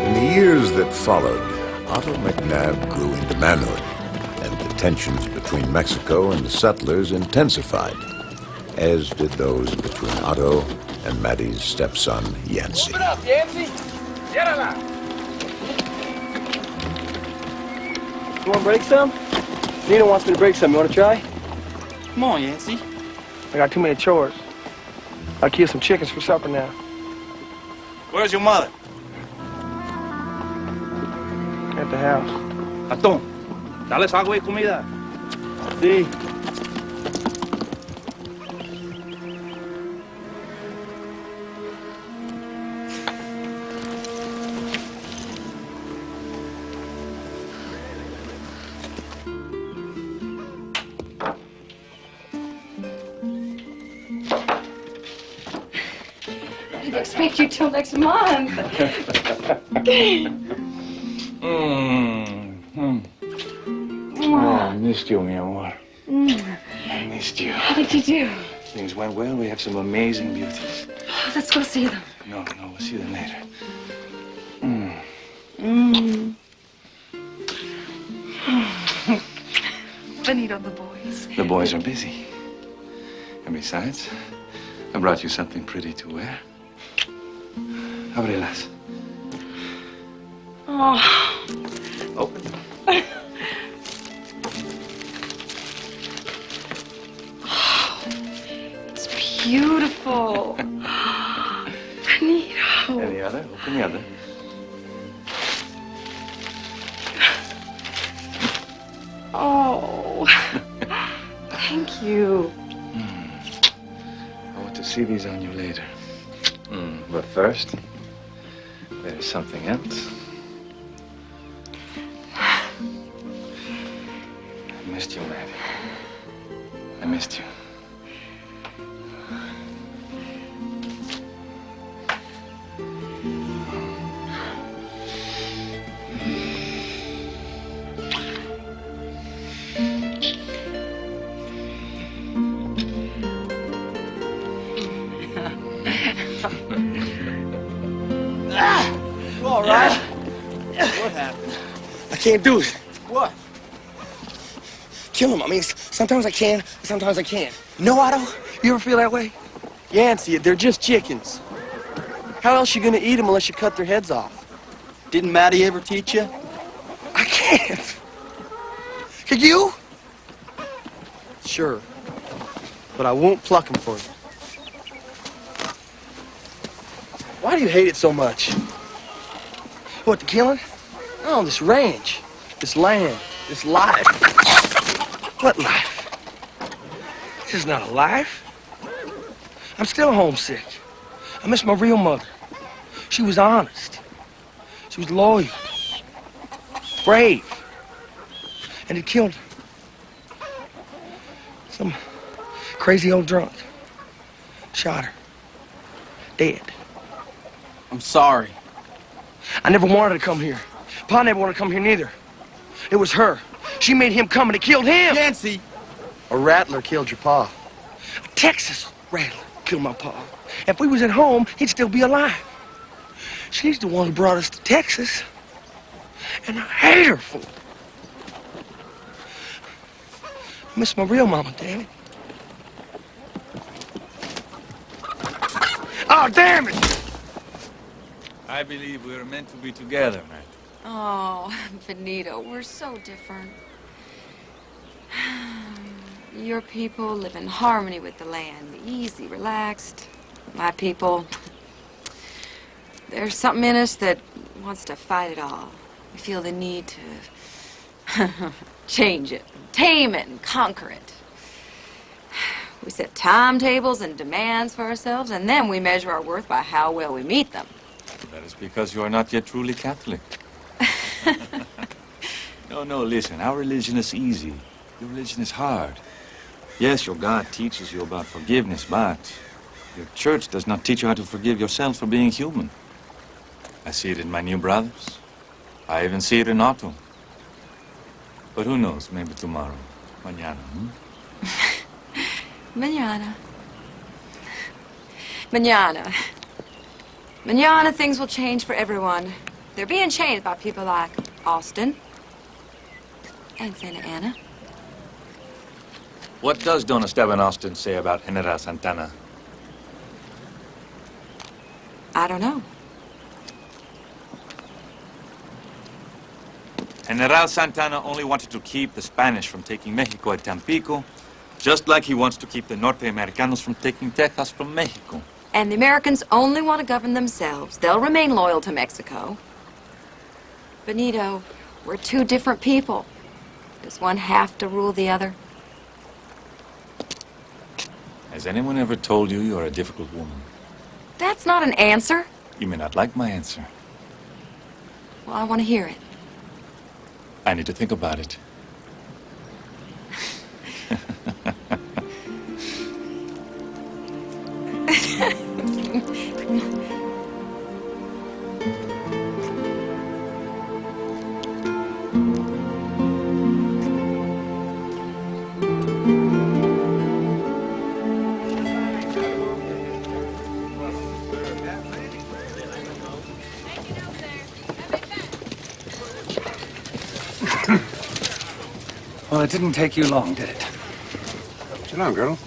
In the years that followed, Otto McNabb grew into manhood, and the tensions between Mexico and the settlers intensified, as did those between Otto and Maddie's stepson, Yancey. Open up, Yancey. Get her out. You want to break some? Nina wants me to break some. You want to try? Come on, Yancey. I got too many chores. I'll kill some chickens for supper now. Where's your mother? At the house. Atón, dales agua y comida. Sí. I didn't expect you till next month. Oh, I missed you, mi amor. I missed you. How did you do? Things went well. We have some amazing beauties. Oh, let's go see them. No, we'll see them later. Benito, the boys. The boys are busy. And besides, I brought you something pretty to wear. Ábrelas. Oh. Open. It's beautiful. Benito. And the other? Open the other. Oh, thank you. I want to see these on you later. But first, there's something else. I missed you, Maddie. I missed you. You all right? What happened? I can't do it. What? Kill him. I mean, sometimes I can, sometimes I can't. You know, Otto? You ever feel that way? Yancey, they're just chickens. How else you gonna eat them unless you cut their heads off? Didn't Maddie ever teach you? I can't. Could you? Sure. But I won't pluck them for you. Why do you hate it so much? What, the killing? Oh, this ranch, this land, this life. What life? This is not a life. I'm still homesick. I miss my real mother. She was honest. She was loyal. Brave. And it killed her. Some crazy old drunk shot her. Dead. I'm sorry. I never wanted to come here. Pa never wanted to come here neither. It was her. She made him come and it killed him. Yancey! A rattler killed your pa. A Texas rattler killed my pa. If we was at home, he'd still be alive. She's the one who brought us to Texas. And I hate her for it. I miss my real mama, damn it. Oh, damn it! I believe we were meant to be together, man. Oh, Benito, we're so different. Your people live in harmony with the land, easy, relaxed. My people, there's something in us that wants to fight it all. We feel the need to change it, tame it, and conquer it. We set timetables and demands for ourselves, and then we measure our worth by how well we meet them. That is because you are not yet truly Catholic. No, listen. Our religion is easy. Your religion is hard. Yes, your God teaches you about forgiveness, but your church does not teach you how to forgive yourself for being human. I see it in my new brothers. I even see it in Otto. But who knows? Maybe tomorrow. Mañana, Mañana. Mañana. Mañana, things will change for everyone. They're being changed by people like Austin and Santa Ana. What does Don Esteban Austin say about General Santana? I don't know. General Santana only wanted to keep the Spanish from taking Mexico at Tampico, just like he wants to keep the Norte Americanos from taking Texas from Mexico. And the Americans only want to govern themselves. They'll remain loyal to Mexico. Benito, we're two different people. Does one have to rule the other? Has anyone ever told you you're a difficult woman? That's not an answer. You may not like my answer. Well, I want to hear it. I need to think about it. Well, it didn't take you long, did it? Sit down, Colonel.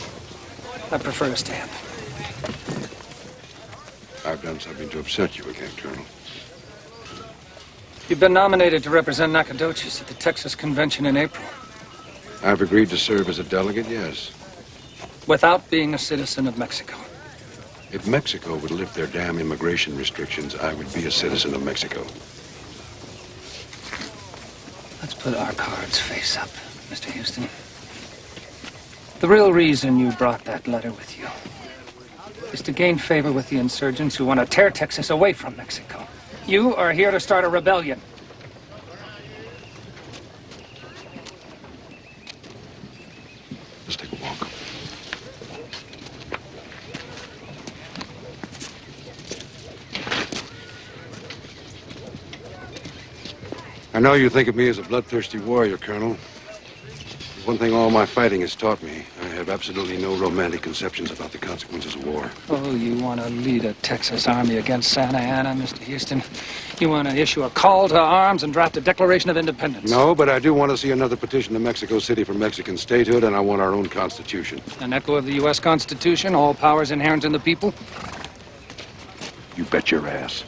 I prefer to stand. I've done something to upset you again, Colonel. You've been nominated to represent Nacogdoches at the Texas Convention in April. I've agreed to serve as a delegate, yes. Without being a citizen of Mexico. If Mexico would lift their damn immigration restrictions, I would be a citizen of Mexico. Let's put our cards face up. Mr. Houston. The real reason you brought that letter with you is to gain favor with the insurgents who want to tear Texas away from Mexico. You are here to start a rebellion. Let's take a walk. I know you think of me as a bloodthirsty warrior, Colonel. One thing all my fighting has taught me, I have absolutely no romantic conceptions about the consequences of war. Oh, you want to lead a Texas army against Santa Anna, Mr. Houston? You want to issue a call to arms and draft a Declaration of Independence? No, but I do want to see another petition to Mexico City for Mexican statehood, and I want our own Constitution. An echo of the U.S. Constitution, all powers inherent in the people? You bet your ass.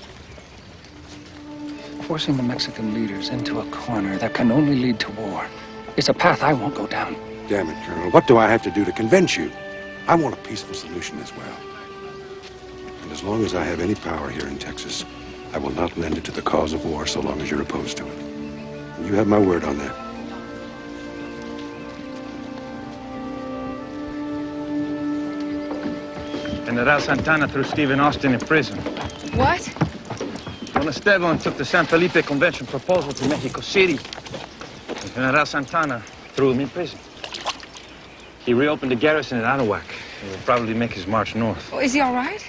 Forcing the Mexican leaders into a corner that can only lead to war is a path I won't go down. Damn it, Colonel. What do I have to do to convince you? I want a peaceful solution as well. And as long as I have any power here in Texas, I will not lend it to the cause of war so long as you're opposed to it. And you have my word on that. General Santana threw Stephen Austin in prison. What? Don Esteban took the San Felipe Convention proposal to Mexico City. And General Santana threw him in prison. He reopened the garrison at Anahuac. He will probably make his march north. Oh, is he all right?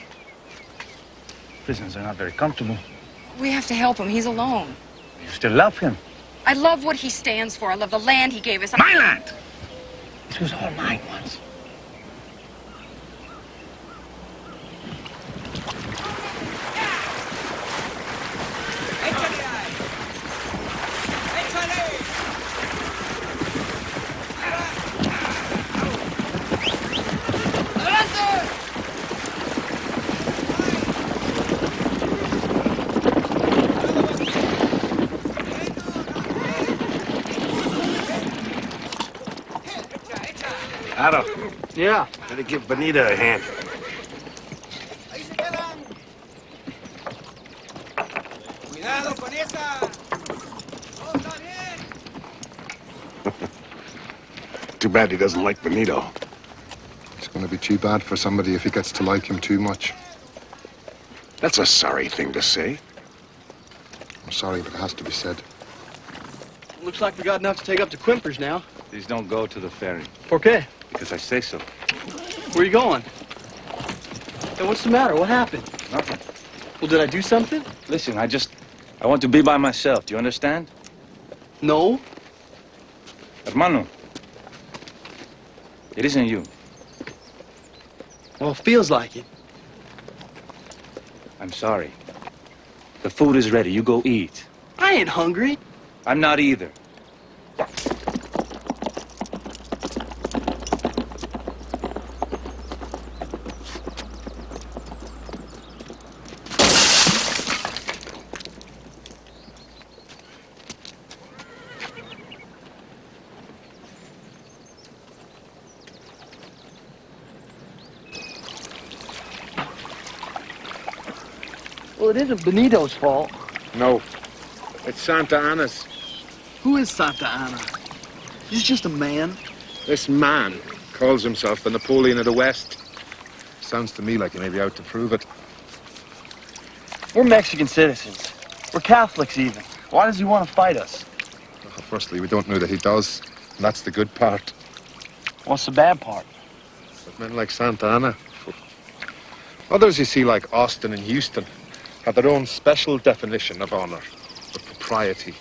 Prisons are not very comfortable. We have to help him. He's alone. You still love him. I love what he stands for. I love the land he gave us. My land! This was all mine once. Otto. Yeah. Better give Benita a hand. Cuidado con esa. Too bad he doesn't like Benito. It's going to be too bad for somebody if he gets to like him too much. That's a sorry thing to say. I'm sorry, but it has to be said. Looks like we got enough to take up to Quimper's now. Please don't go to the ferry. ¿Por qué? Because I say so. Where are you going? Hey, what's the matter? What happened? Nothing. Well, did I do something? Listen, I want to be by myself. Do you understand? No. Hermano, it isn't you. Well, it feels like it. I'm sorry. The food is ready. You go eat. I ain't hungry. I'm not either. Well, it isn't Benito's fault. No. It's Santa Anna's. Who is Santa Anna? He's just a man. This man calls himself the Napoleon of the West. Sounds to me like he may be out to prove it. We're Mexican citizens. We're Catholics even. Why does he want to fight us? Well, firstly, we don't know that he does. And that's the good part. What's the bad part? But men like Santa Anna. Others you see, like Austin and Houston, have their own special definition of honor, of propriety.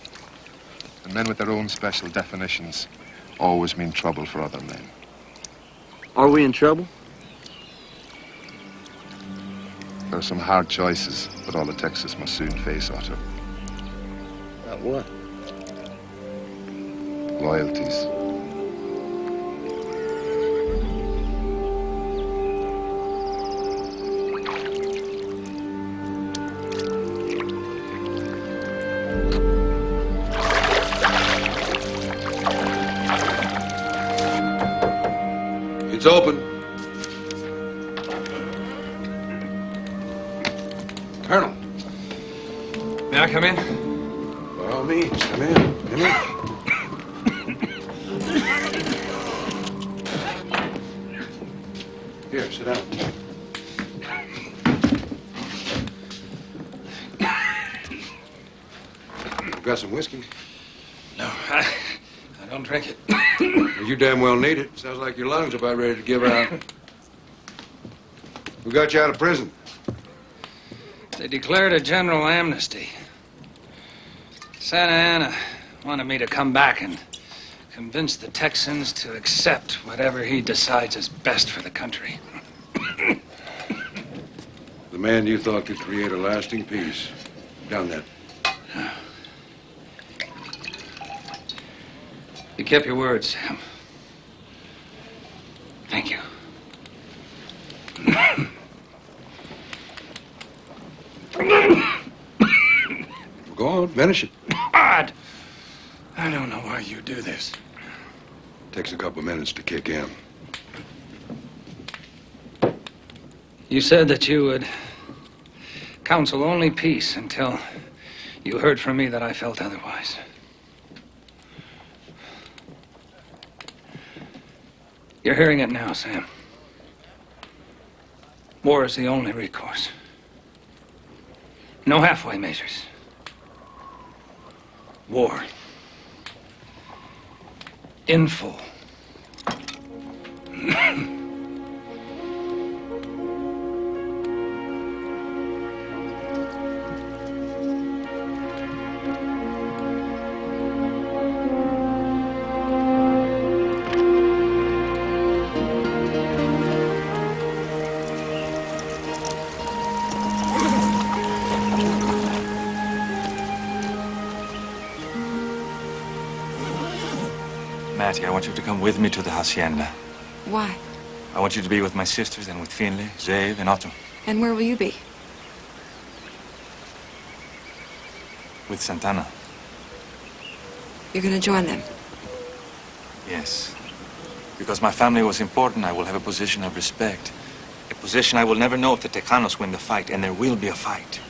And men with their own special definitions always mean trouble for other men. Are we in trouble? There are some hard choices that all of Texas must soon face, Otto. About what? Loyalties. It's open. Colonel. May I come in? By all means, come in. Come in. Here, sit down. Got some whiskey? No, I don't drink it. Well, you damn well need it. Sounds like your lungs are about ready to give out. Who got you out of prison? They declared a general amnesty. Santa Anna wanted me to come back and convince the Texans to accept whatever he decides is best for the country. The man you thought could create a lasting peace. Down that. You kept your word, Sam. Thank you. Go on, finish it. God! I don't know why you do this. Takes a couple minutes to kick in. You said that you would counsel only peace until you heard from me that I felt otherwise. You're hearing it now, Sam. War is the only recourse. No halfway measures. War. In full. Matty, I want you to come with me to the hacienda. Why? I want you to be with my sisters and with Finley, Zave, and Otto. And where will you be? With Santana. You're gonna join them? Yes. Because my family was important, I will have a position of respect. A position I will never know if the Tejanos win the fight, and there will be a fight.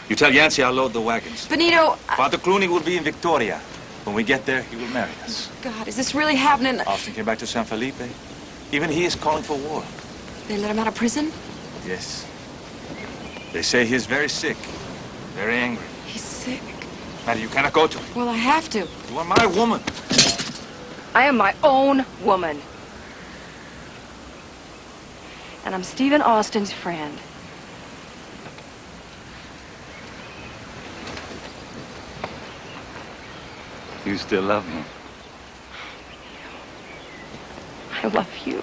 You tell Yancey I'll load the wagons. Benito! Father Clooney will be in Victoria. When we get there, he will marry us. God, is this really happening? Austin came back to San Felipe. Even he is calling for war. They let him out of prison? Yes. They say he is very sick, very angry. He's sick. Matty, you cannot go to him. Well, I have to. You are my woman. I am my own woman. And I'm Stephen Austin's friend. You still love him? I love you.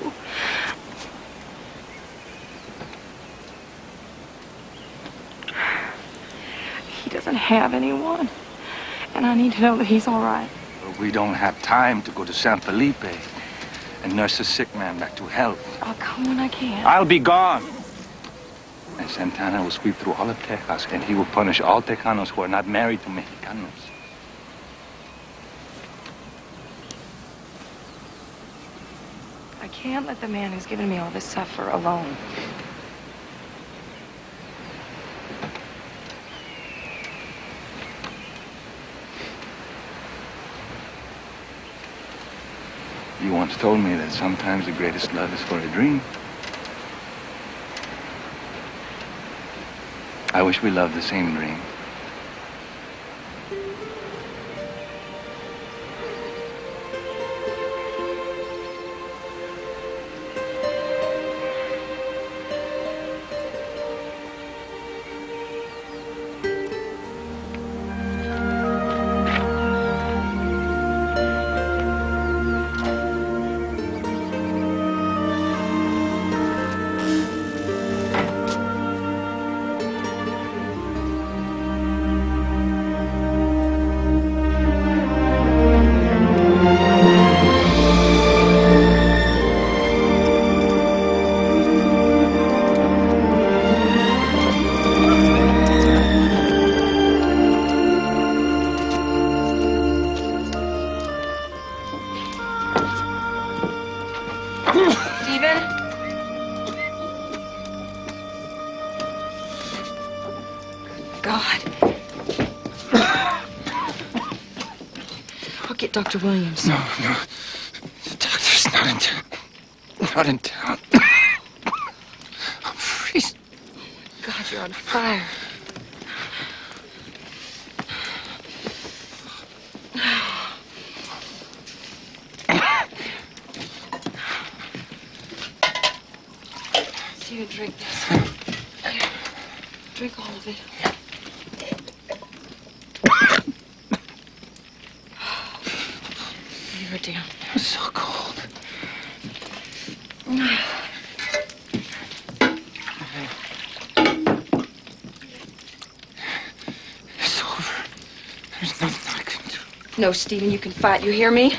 He doesn't have anyone. And I need to know that he's all right. But we don't have time to go to San Felipe and nurse a sick man back to health. I'll come when I can. I'll be gone. And Santana will sweep through all of Texas, and he will punish all Tejanos who are not married to Mexicanos. I can't let the man who's given me all this suffer alone. You once told me that sometimes the greatest love is for a dream. I wish we loved the same dream. Stephen? God. I'll get Dr. Williams. No. The doctor's not in town. Not in town. Because you're on fire. See you drink this. Here. Drink all of it. You're down. I'm so cold. It's over. There's nothing I can do. No, Stephen, you can fight. You hear me?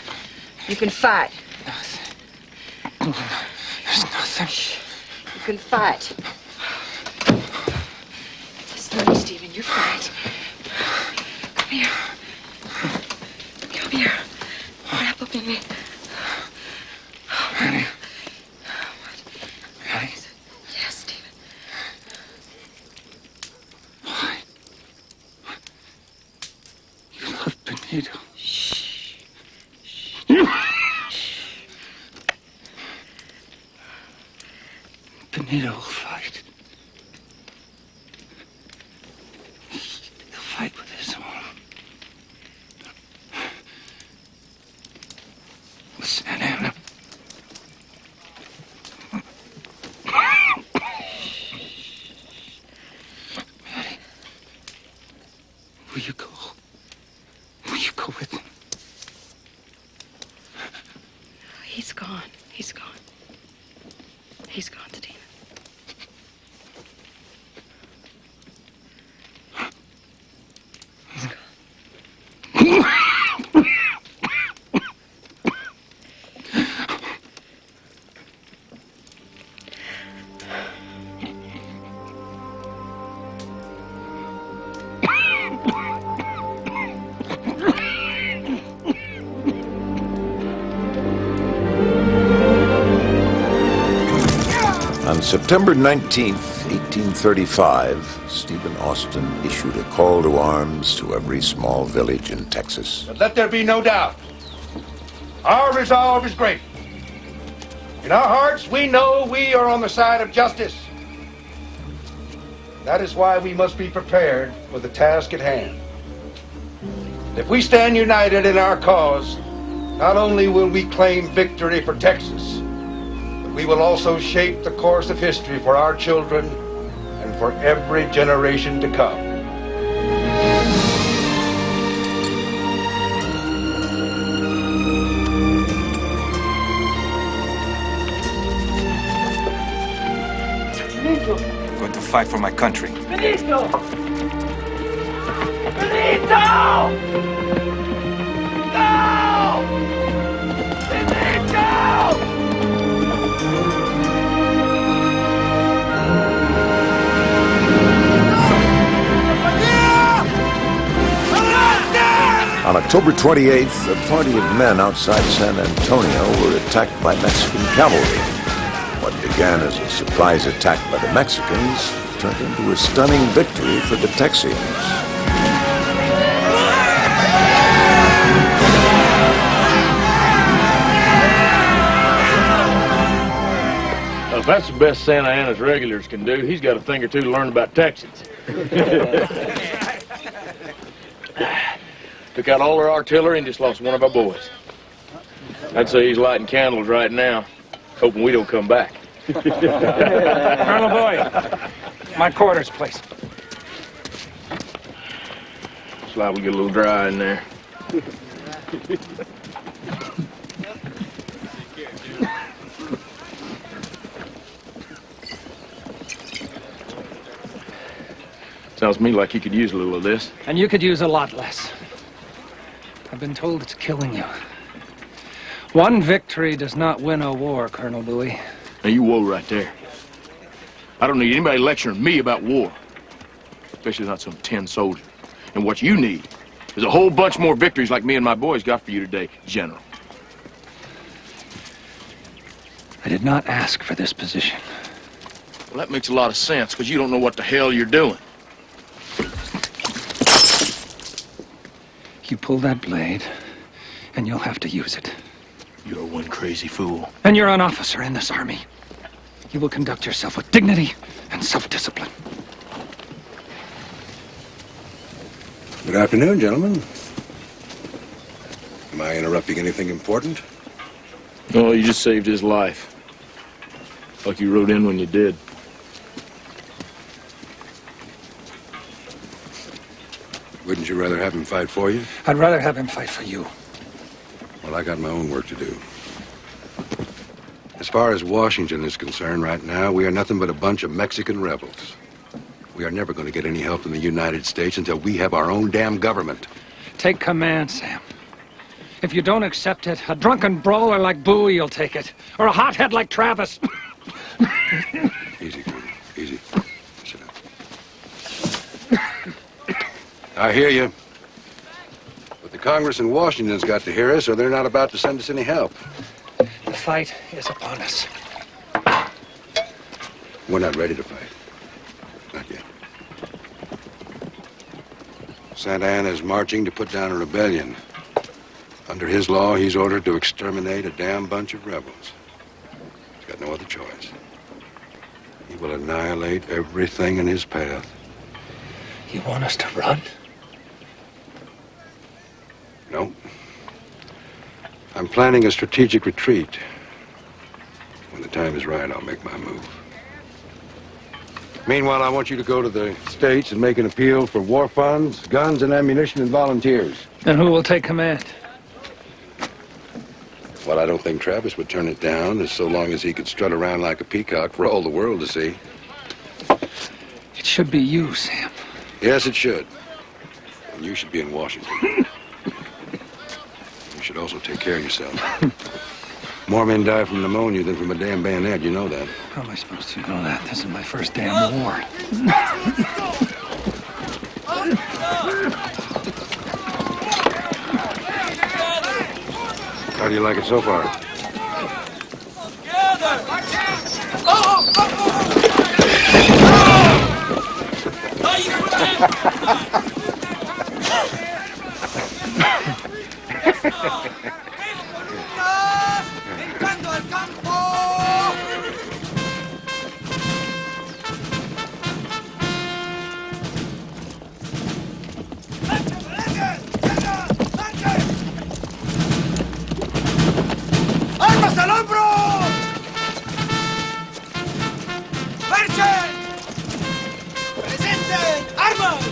You can fight. There's nothing. You can fight. Listen to me, Stephen. You're fine. Come here. Come here. Wrap up in me. Annie. Annie? Yes, Stephen. Why? You love Benito. Shh. Benito will fight. He'll fight with his own. Listen, Anna. Maddie, will you go? Will you go with him? He's gone. He's gone. He's gone to Dina. He's gone. On September 19th, 1835, Stephen Austin issued a call to arms to every small village in Texas. But let there be no doubt. Our resolve is great. In our hearts, we know we are on the side of justice. That is why we must be prepared for the task at hand. If we stand united in our cause, not only will we claim victory for Texas, but we will also shape the course of history for our children and for every generation to come. I'm going to fight for my country. Benito! Benito! No! Benito! On October 28th, a party of men outside San Antonio were attacked by Mexican cavalry. What began as a surprise attack by the Mexicans turned into a stunning victory for the Texians. Well, if that's the best Santa Ana's regulars can do, he's got a thing or two to learn about Texans. Took out all our artillery and just lost one of our boys. I'd say he's lighting candles right now, hoping we don't come back. Colonel Boyd, my quarters, please. It's liable to get a little dry in there. Sounds to me like you could use a little of this. And you could use a lot less. I've been told it's killing you. One victory does not win a war, Colonel Bowie. Now you whoa right there. I don't need anybody lecturing me about war. Especially not some tin soldier. And what you need is a whole bunch more victories like me and my boys got for you today, General. I did not ask for this position. Well, that makes a lot of sense, because you don't know what the hell you're doing. You pull that blade, and you'll have to use it. You're one crazy fool. And you're an officer in this army. You will conduct yourself with dignity and self-discipline. Good afternoon, gentlemen. Am I interrupting anything important? No, you just saved his life. Like you rode in when you did. Wouldn't you rather have him fight for you? I'd rather have him fight for you. Well, I got my own work to do. As far as Washington is concerned right now, we are nothing but a bunch of Mexican rebels. We are never going to get any help from the United States until we have our own damn government. Take command, Sam. If you don't accept it, a drunken brawler like Bowie will take it. Or a hothead like Travis. Easy, Colonel. Easy. Sit down. I hear you. But the Congress in Washington's got to hear us, or they're not about to send us any help. The fight is upon us. We're not ready to fight. Not yet. Santa Anna is marching to put down a rebellion. Under his law, he's ordered to exterminate a damn bunch of rebels. He's got no other choice. He will annihilate everything in his path. You want us to run? No. I'm planning a strategic retreat. When the time is right, I'll make my move. Meanwhile, I want you to go to the States and make an appeal for war funds, guns and ammunition, and volunteers. And who will take command? Well, I don't think Travis would turn it down, as so long as he could strut around like a peacock for all the world to see. It should be you, Sam. Yes, it should. And you should be in Washington. You should also take care of yourself. More men die from pneumonia than from a damn bayonet, you know that. How am I supposed to know that? This is my first damn war. How do you like it so far? ¡Armas al hombro! ¡Marchen! ¡Presenten! ¡Armas!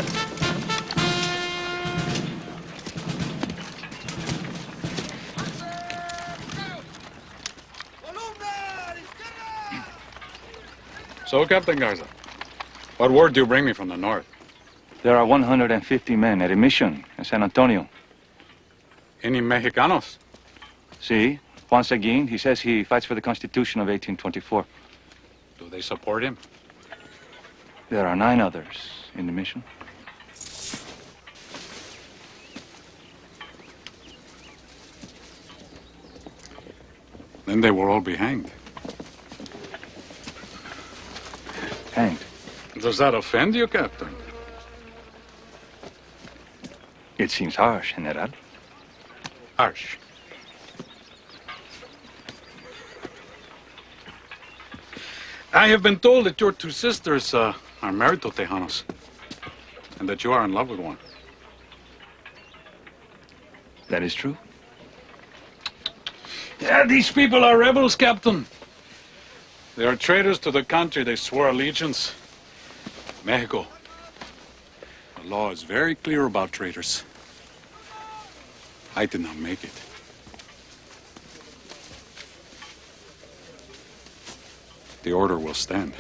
So, Captain Garza, what word do you bring me from the north? There are 150 men at a mission in San Antonio. Any Mexicanos? See, Juan Seguin, he says he fights for the Constitution of 1824. Do they support him? There are 9 others in the mission. Then they will all be hanged. Hanged? Does that offend you, Captain? It seems harsh, General. Harsh. I have been told that your 2 sisters are married to Tejanos, and that you are in love with one. That is true. Yeah, these people are rebels, Captain. They are traitors to the country they swore allegiance. Mexico. The law is very clear about traitors. I did not make it. The order will stand.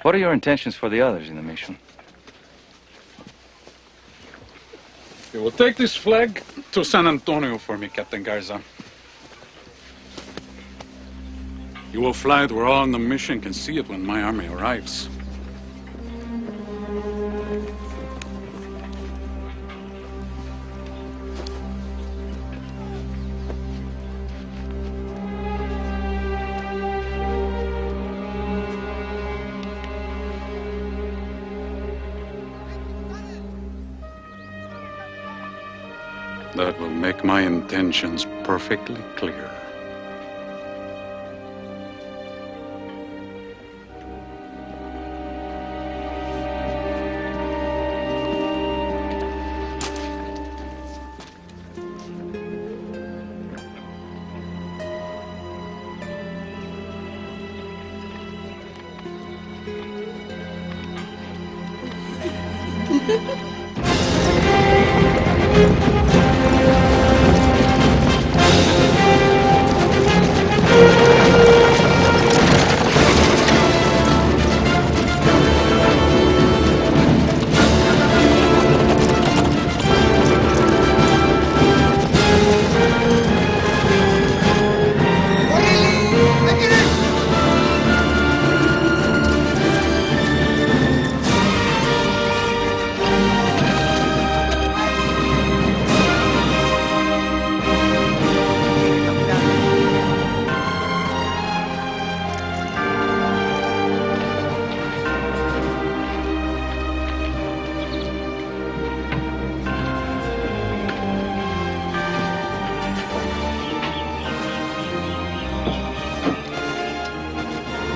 What are your intentions for the others in the mission? You will take this flag to San Antonio for me, Captain Garza. You will fly it where all on the mission can see it when my army arrives. That will make my intentions perfectly clear.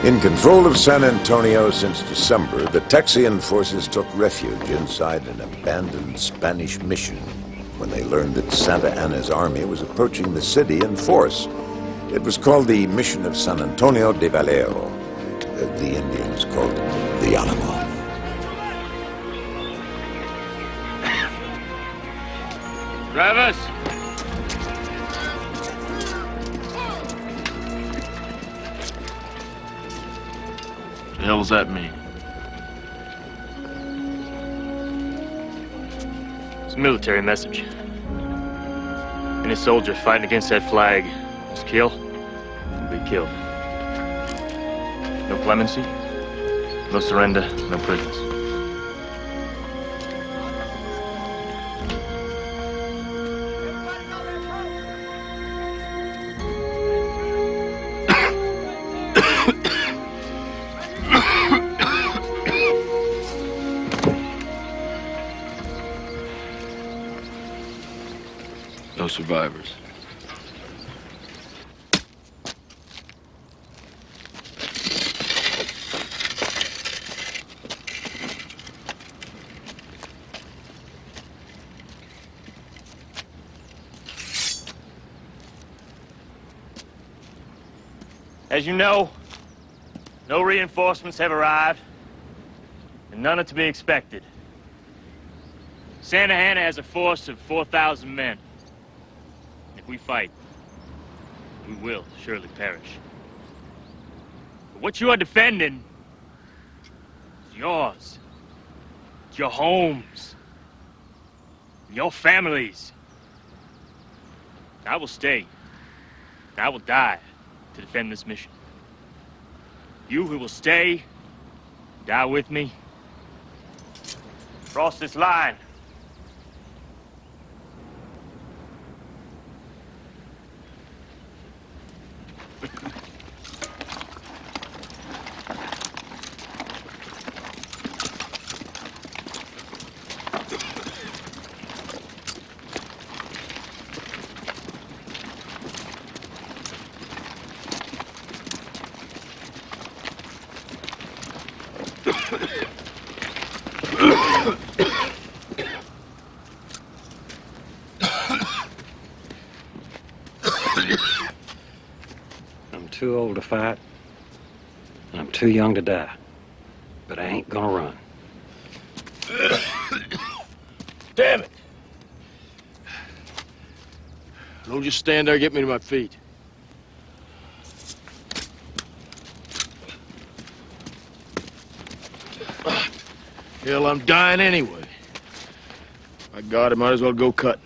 In control of San Antonio since December, the Texian forces took refuge inside an abandoned Spanish mission when they learned that Santa Anna's army was approaching the city in force. It was called the Mission of San Antonio de Valero. The Indians called it the Alamo. Travis! What the hell does that mean? It's a military message. Any soldier fighting against that flag must kill, will be killed. No clemency, no surrender, no prisons. No survivors. As you know, no reinforcements have arrived, and none are to be expected. Santa Anna has a force of 4,000 men. If we fight, we will surely perish. But what you are defending is yours. It's your homes. Your families. I will stay. I will die to defend this mission. You who will stay, die with me, cross this line. I'm too old to fight, and I'm too young to die. But I ain't gonna run. Damn it! Don't just stand there, get me to my feet. Hell, I'm dying anyway. My God, I might as well go cutting.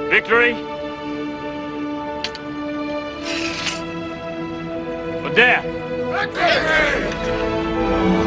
Victory? Or death? Victory!